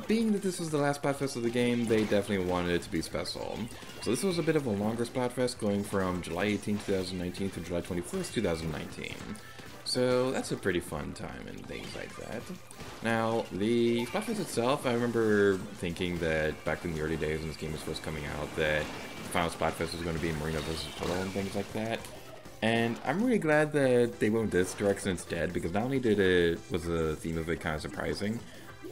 Speaker 1: being that this was the last Splatfest of the game, they definitely wanted it to be special. So this was a bit of a longer Splatfest, going from July 18, 2019 to July 21st, 2019. So that's a pretty fun time and things like that. Now, the Splatfest itself, I remember thinking that back in the early days when this game was first coming out, that the final Splatfest was going to be Marina vs. Pillow and things like that. And I'm really glad that they went this direction instead, because not only was the theme of it kind of surprising,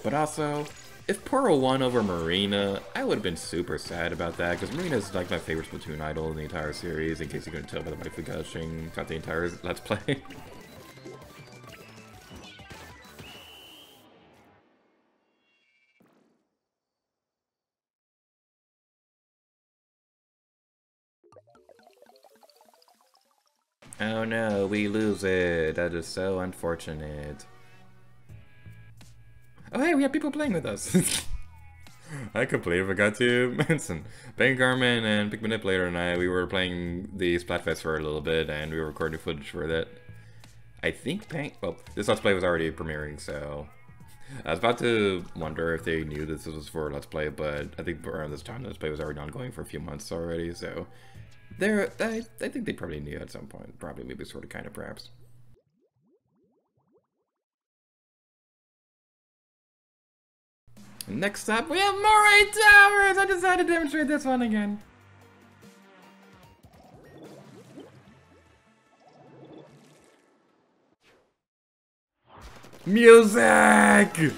Speaker 1: but also, if Pearl won over Marina, I would have been super sad about that, because Marina is like my favorite Splatoon idol in the entire series, in case you couldn't tell by the waifu gushing throughout the entire Let's Play. Oh no, we lose it. That is so unfortunate. Oh hey, we have people playing with us. I completely forgot to mention. Pancakearmorman and Big Manipulator and I, we were playing the Splatfest for a little bit, and we were recording footage for that. I think well, this Let's Play was already premiering, so I was about to wonder if they knew this was for Let's Play, but I think around this time, Let's Play was already ongoing for a few months already, so I think they probably knew at some point. Probably, maybe, sort of, kind of, perhaps. Next up, we have more 8 towers! I decided to demonstrate this one again. Music!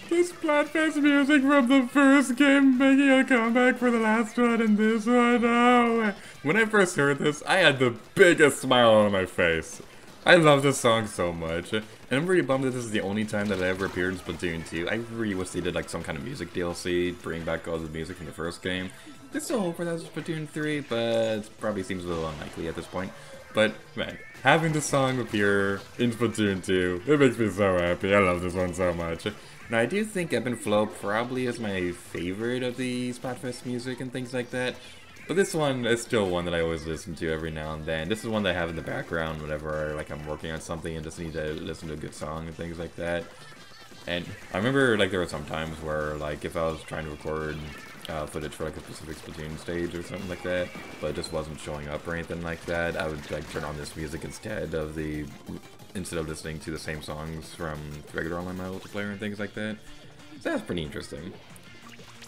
Speaker 1: The Splatfest music from the first game making a comeback for the last one and this one. Oh, when I first heard this, I had the biggest smile on my face. I love this song so much, and I'm really bummed that this is the only time that I ever appeared in Splatoon 2. I really wish they did like some kind of music DLC, bring back all the music from the first game. There's still hope for that in Splatoon 3, but it probably seems a little unlikely at this point. But man, having the song appear in Splatoon 2, it makes me so happy. I love this one so much. Now, I do think Ebb Flow probably is my favorite of the Splatfest music and things like that. But this one is still one that I always listen to every now and then. This is one that I have in the background whenever like I'm working on something and just need to listen to a good song and things like that. And I remember like there were some times where like if I was trying to record footage for like a specific Splatoon stage or something like that, but it just wasn't showing up or anything like that, I would like turn on this music instead of listening to the same songs from regular online multiplayer and things like that. So that's pretty interesting.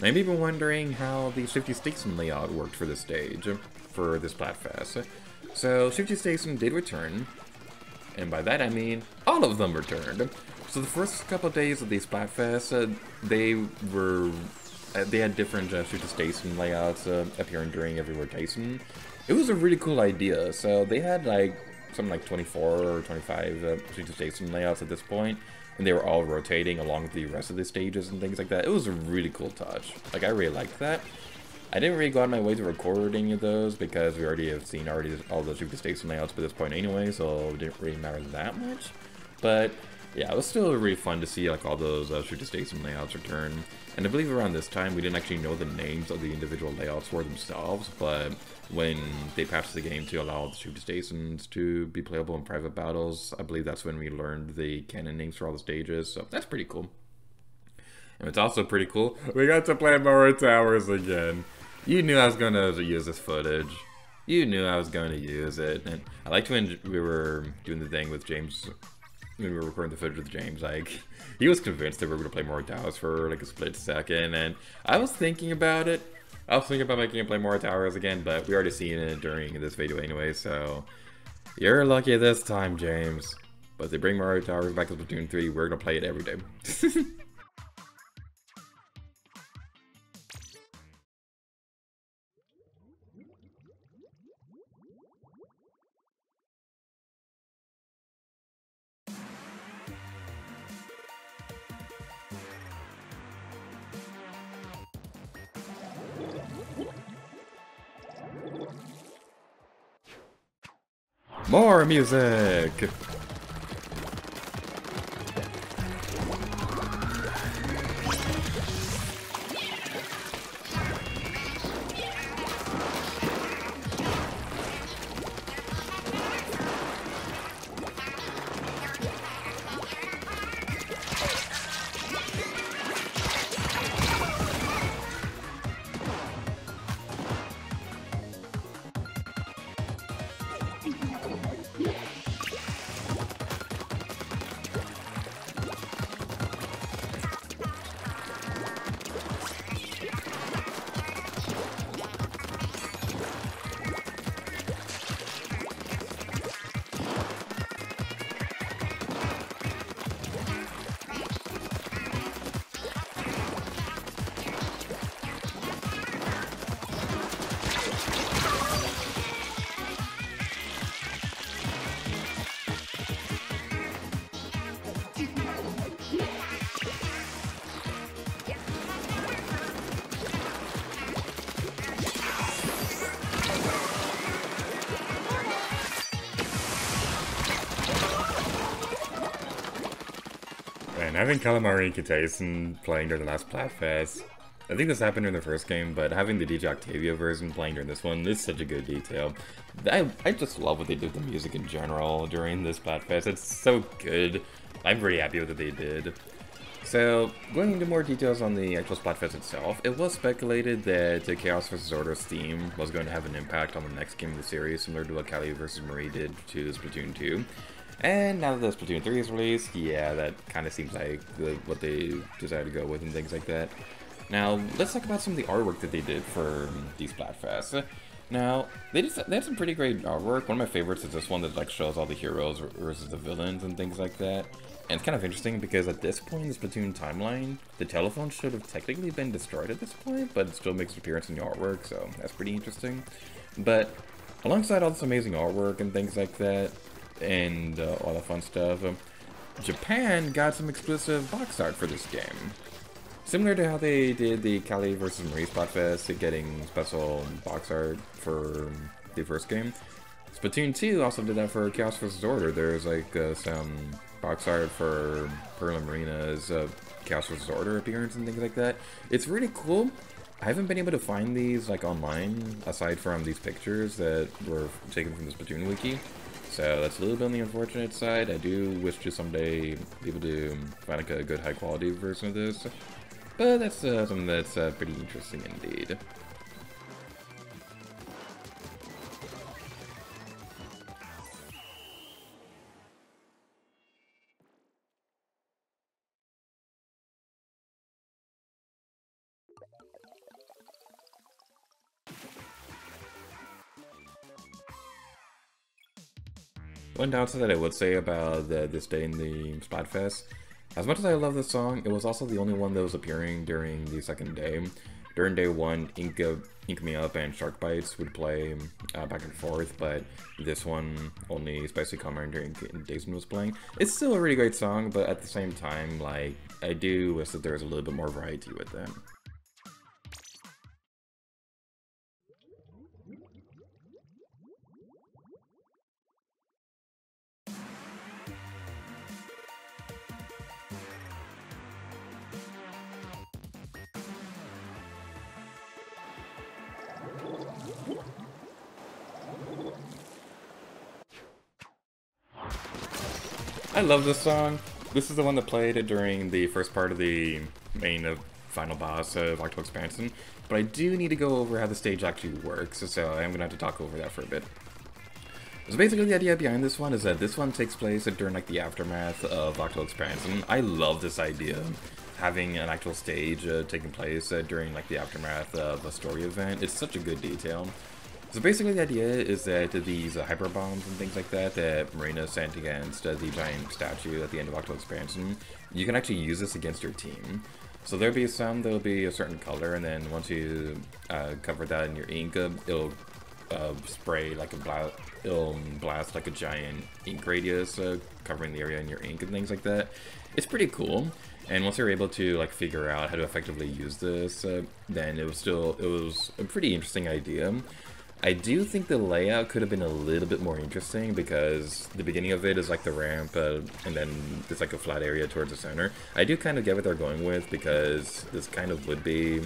Speaker 1: I've even wondering how the Shifty Station layout worked for this stage, for this Splatfest. So Shifty Station did return, and by that I mean all of them returned. So the first couple of days of the Splatfest, they had different Shifty Station layouts appearing during every rotation. It was a really cool idea. So they had like something like 24 or 25 Shifty Station layouts at this point, and they were all rotating along with the rest of the stages and things like that. It was a really cool touch. Like, I really liked that. I didn't really go out of my way to record any of those because we already have seen all the Shifty Station layouts by this point anyway, so it didn't really matter that much. But yeah, it was still really fun to see like all those Shifty Station layouts return. And I believe around this time we didn't actually know the names of the individual layouts for themselves, but when they patched the game to allow the Shifty Stations to be playable in private battles, I believe that's when we learned the canon names for all the stages, so that's pretty cool. And it's also pretty cool, we got to play more towers again. You knew I was gonna use this footage. You knew I was going to use it, and I liked when we were doing the thing with James, when we were recording the footage with James, like, he was convinced that we were going to play more towers for, like, a split second, and I was thinking about it. I was thinking about making him play more towers again, but we already seen it during this video anyway, so you're lucky this time, James. But if they bring Mario Towers back to Splatoon 3, we're going to play it every day. More music! And having Calamari and Kitaisen playing during the last Splatfest, I think this happened during the first game, but having the DJ Octavia version playing during this one is such a good detail. I just love what they did with the music in general during this Splatfest. It's so good. I'm pretty happy with what they did. So, going into more details on the actual Splatfest itself, it was speculated that the Chaos vs. Order theme was going to have an impact on the next game of the series, similar to what Callie vs. Marie did to Splatoon 2. And now that Splatoon 3 is released, yeah, that kind of seems like what they decided to go with and things like that. Now, let's talk about some of the artwork that they did for these Splatfests. Now, they had some pretty great artwork. One of my favorites is this one that like shows all the heroes versus the villains and things like that. And it's kind of interesting because at this point in the Splatoon timeline, the telephone should have technically been destroyed at this point, but it still makes an appearance in the artwork, so that's pretty interesting. But alongside all this amazing artwork and things like that, and all that fun stuff, Japan got some exclusive box art for this game. Similar to how they did the Callie vs. Marie Splatfest, getting special box art for the first game. Splatoon 2 also did that for Chaos vs. Order. There's like some box art for Pearl and Marina's Chaos vs. Order appearance and things like that. It's really cool. I haven't been able to find these like online, aside from these pictures that were taken from the Splatoon wiki. So that's a little bit on the unfortunate side. I do wish to someday be able to find like a good high quality version of this. But that's something that's pretty interesting indeed. One downside that I would say about this day in the Splatfest, as much as I love this song, it was also the only one that was appearing during the second day. During day one, Ink Me Up and Shark Bites would play back and forth, but this one, only Spicy Comrade during Dazen was playing. It's still a really great song, but at the same time, like, I do wish that there was a little bit more variety with it. I love this song. This is the one that played during the first part of the main final boss of Octo Expansion. but I do need to go over how the stage actually works, so I'm going to have to talk over that for a bit. So basically the idea behind this one is that this one takes place during like the aftermath of Octo Expansion. I love this idea, having an actual stage taking place during like the aftermath of a story event. It's such a good detail. So basically the idea is that these hyper bombs and things like that that Marina sent against the giant statue at the end of Octo Expansion, you can actually use this against your team. So there'll be some that'll be a certain color, and then once you cover that in your ink, it'll spray like it'll blast like a giant ink radius covering the area in your ink and things like that. It's pretty cool, and once you're able to like figure out how to effectively use this, then it was a pretty interesting idea. I do think the layout could have been a little bit more interesting, because the beginning of it is like the ramp, and then there's like a flat area towards the center. I do kind of get what they're going with, because this kind of would be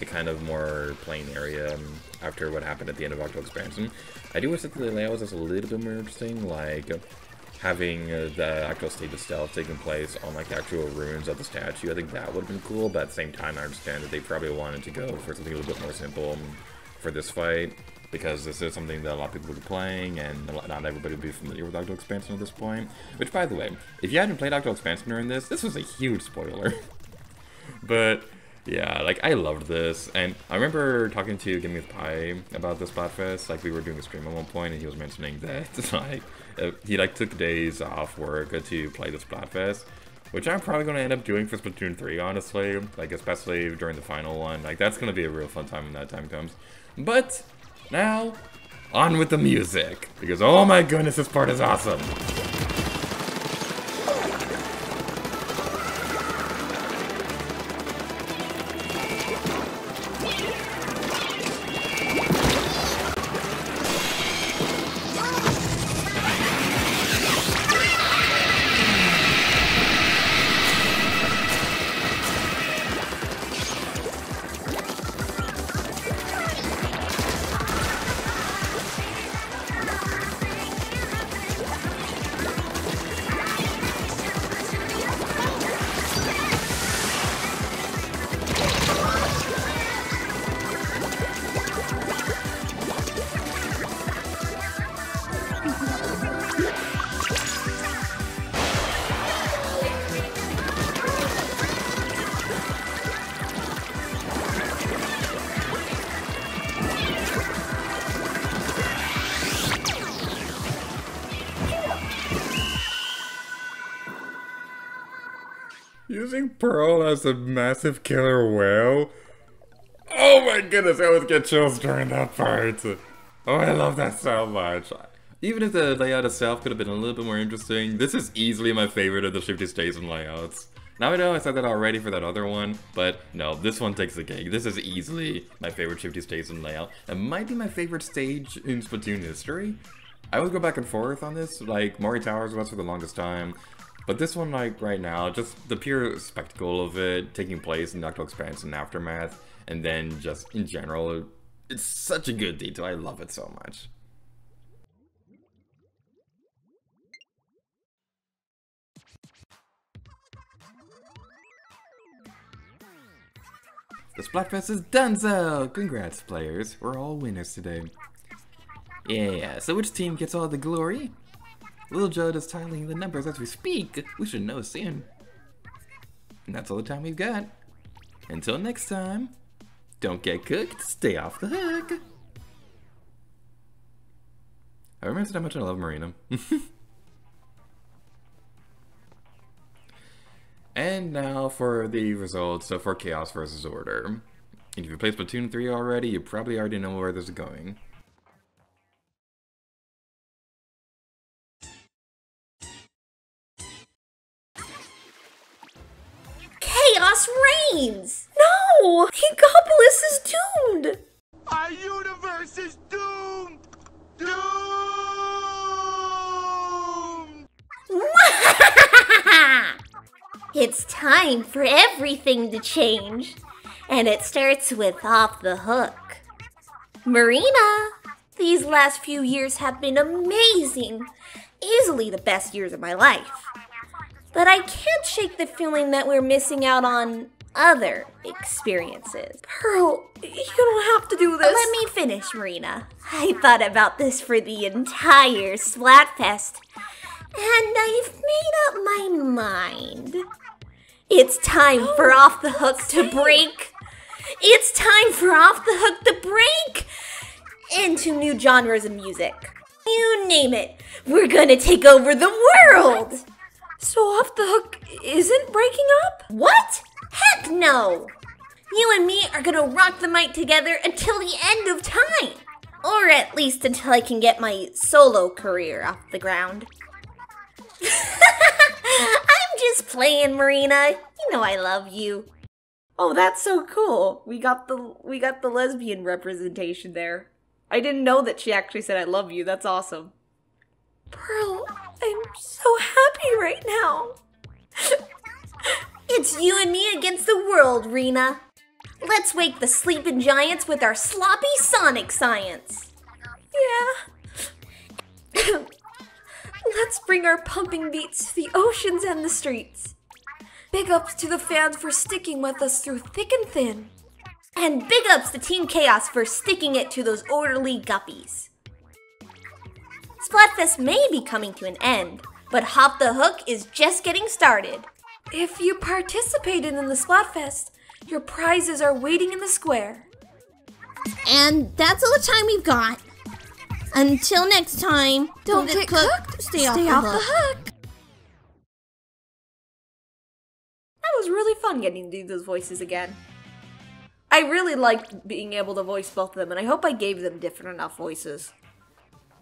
Speaker 1: a kind of more plain area after what happened at the end of Octo Expansion. I do wish that the layout was just a little bit more interesting, like having the actual stage itself taking place on like the actual ruins of the statue. I think that would have been cool, but at the same time I understand that they probably wanted to go for something a little bit more simple for this fight, because this is something that a lot of people will be playing, and not everybody will be familiar with Octo Expansion at this point. Which, by the way, if you hadn't played Octo Expansion during this was a huge spoiler. But yeah, like, I loved this, and I remember talking to GamingWithPie about this Splatfest. Like, we were doing a stream at one point, and he was mentioning that like he like took days off work to play the Splatfest, which I'm probably going to end up doing for Splatoon 3, honestly. Like, especially during the final one. Like, that's going to be a real fun time when that time comes. But now, on with the music, because oh my goodness, this part is awesome. Using Pearl as a massive killer whale? Oh my goodness, I always get chills during that part. Oh, I love that so much. Even if the layout itself could have been a little bit more interesting, this is easily my favorite of the Shifty Station layouts. Now I know I said that already for that other one, but no, this one takes the cake. This is easily my favorite Shifty Station layout. It might be my favorite stage in Splatoon history. I would go back and forth on this, like Mori Towers was for the longest time. But this one, like, right now, just the pure spectacle of it taking place in Octo Expansion Aftermath, and then just in general, it's such a good detail. I love it so much. The Splatfest is donezo! Congrats, players. We're all winners today. Yeah, so which team gets all the glory? Little Judd is tallying the numbers as we speak. We should know soon. And that's all the time we've got. Until next time, don't get cooked, stay off the hook. I remember how much I love Marina. And now for the results for Chaos vs. Order. If you played Splatoon 3 already, you probably already know where this is going.
Speaker 7: Chaos reigns! No! Gigopolis is doomed!
Speaker 9: Our universe is doomed! Doomed!
Speaker 7: It's time for everything to change. And it starts with Off the Hook. Marina! These last few years have been amazing. Easily the best years of my life. But I can't shake the feeling that we're missing out on other experiences.
Speaker 8: Pearl, you don't have to do this.
Speaker 7: Let me finish, Marina. I thought about this for the entire Splatfest, and I've made up my mind. It's time for Off the Hook to break. It's time for Off the Hook to break into new genres of music. You name it, we're gonna take over the world.
Speaker 8: So Off the Hook isn't breaking up?
Speaker 7: What? Heck no! You and me are gonna rock the mic together until the end of time. Or at least until I can get my solo career off the ground. I'm just playing, Marina. You know I love you.
Speaker 8: Oh, that's so cool. We got the lesbian representation there. I didn't know that she actually said I love you. That's awesome. Pearl, I'm so happy right now.
Speaker 7: It's you and me against the world, Rena. Let's wake the sleeping giants with our sloppy sonic science.
Speaker 8: Yeah. Let's bring our pumping beats to the oceans and the streets. Big ups to the fans for sticking with us through thick and thin.
Speaker 7: And big ups to Team Chaos for sticking it to those orderly guppies. Splatfest may be coming to an end, but Hop the Hook is just getting started.
Speaker 8: If you participated in the Splatfest, your prizes are waiting in the square.
Speaker 7: And that's all the time we've got. Until next time,
Speaker 8: don't get cooked, stay off the hook. That was really fun getting to do those voices again. I really liked being able to voice both of them, and I hope I gave them different enough voices.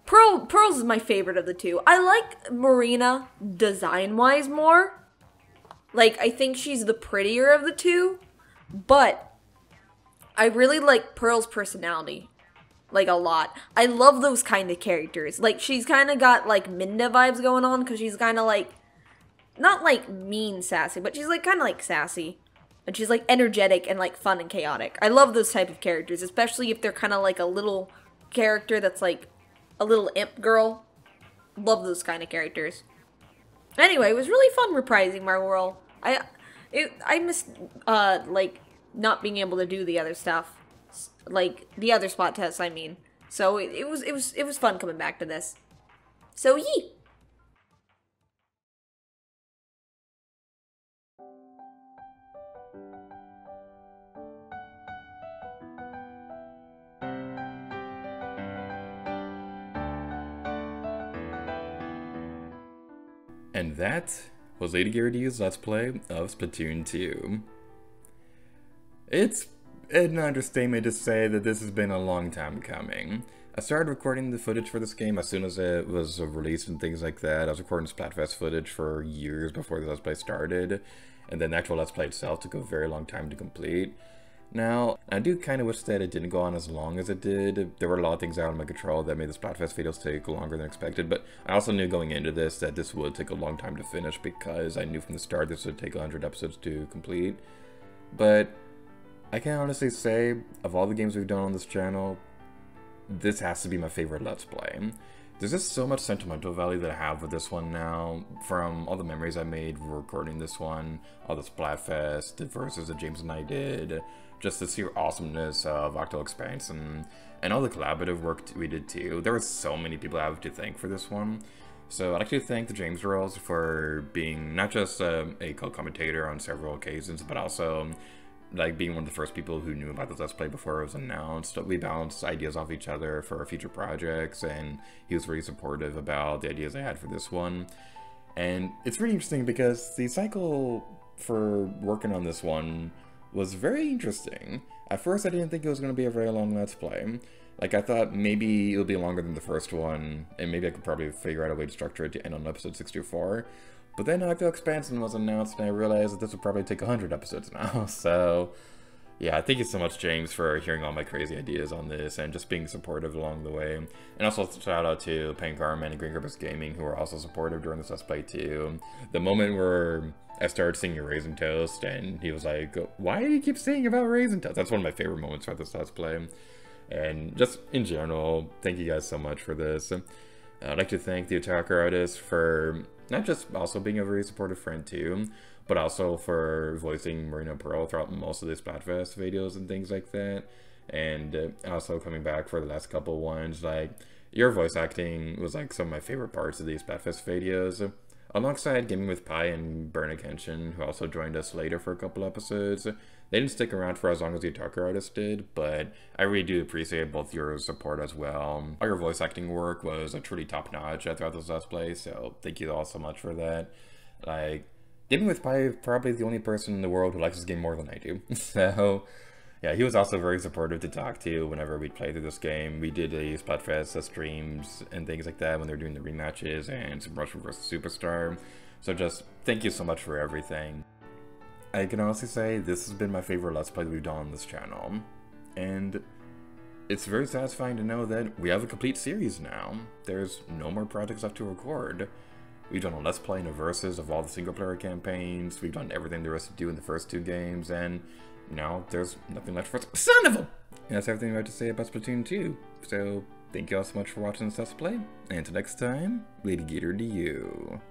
Speaker 8: Pearl's is my favorite of the two. I like Marina design-wise more. Like, I think she's the prettier of the two, but I really like Pearl's personality. Like, a lot. I love those kind of characters. Like, she's kind of got, like, Minda vibes going on, because she's kind of, like, not, like, mean sassy, but she's, like, kind of, like, sassy. And she's, like, energetic and, like, fun and chaotic. I love those type of characters, especially if they're kind of, like, a little character that's, like, a little imp girl. Love those kind of characters. Anyway, it was really fun reprising my world. I missed, like, not being able to do the other stuff. Like, the other spot tests, I mean. So, it was fun coming back to this. So, yee!
Speaker 1: And that was Lady Gyarados' Let's Play of Splatoon 2. It's an understatement to say that this has been a long time coming. I started recording the footage for this game as soon as it was released and things like that. I was recording Splatfest footage for years before the Let's Play started, and then the actual Let's Play itself took a very long time to complete. Now, I do kind of wish that it didn't go on as long as it did. There were a lot of things out of my control that made the Splatfest videos take longer than expected, but I also knew going into this that this would take a long time to finish because I knew from the start this would take 100 episodes to complete. But I can honestly say, of all the games we've done on this channel, this has to be my favorite Let's Play. There's just so much sentimental value that I have with this one now, from all the memories I made recording this one, all the Splatfest, the verses that James and I did, just the sheer awesomeness of Octo Expanse, and all the collaborative work we did too. There were so many people I have to thank for this one. So I'd like to thank TheJamesRolls for being not just a co-commentator on several occasions, but also like being one of the first people who knew about this Let's Play before it was announced. We bounced ideas off each other for future projects, and he was really supportive about the ideas I had for this one. And it's really interesting because the cycle for working on this one was very interesting. At first I didn't think it was going to be a very long Let's Play. Like, I thought maybe it would be longer than the first one, and maybe I could probably figure out a way to structure it to end on episode 64. But then Octo Expansion was announced, and I realized that this would probably take 100 episodes now, so yeah, thank you so much, James, for hearing all my crazy ideas on this, and just being supportive along the way. And also, shout out to Pancakearmorman and GreenCobrasGaming, who were also supportive during this Let's Play, too. The moment where I started singing Raisin Toast, and he was like, why do you keep singing about Raisin Toast? That's one of my favorite moments for this Let's Play. And just in general, thank you guys so much for this. I'd like to thank the Otaku Artist for not just also being a very supportive friend too, but also for voicing Marina Pearl throughout most of the Splatfest videos and things like that. And also coming back for the last couple ones, like, your voice acting was like some of my favorite parts of these Splatfest videos. Alongside GamingWithPie and Berna Kenshin, who also joined us later for a couple episodes. They didn't stick around for as long as the Otaku Artist did, but I really do appreciate both your support as well. All your voice acting work was truly top-notch throughout this Let's Play, so thank you all so much for that. Like, GamingWithPie is probably the only person in the world who likes this game more than I do. So, yeah, he was also very supportive to talk to whenever we'd play through this game. We did a Splatfest streams and things like that when they were doing the rematches and Super Rush vs. Superstar. So just thank you so much for everything. I can honestly say this has been my favorite Let's Play that we've done on this channel. And it's very satisfying to know that we have a complete series now. There's no more projects left to record. We've done a Let's Play and a Versus of all the single-player campaigns. We've done everything there is to do in the first 2 games, and now there's nothing left for us. Son of a! And that's everything I have to say about Splatoon 2. So, thank you all so much for watching this Let's Play, and until next time, Lady Gator to you.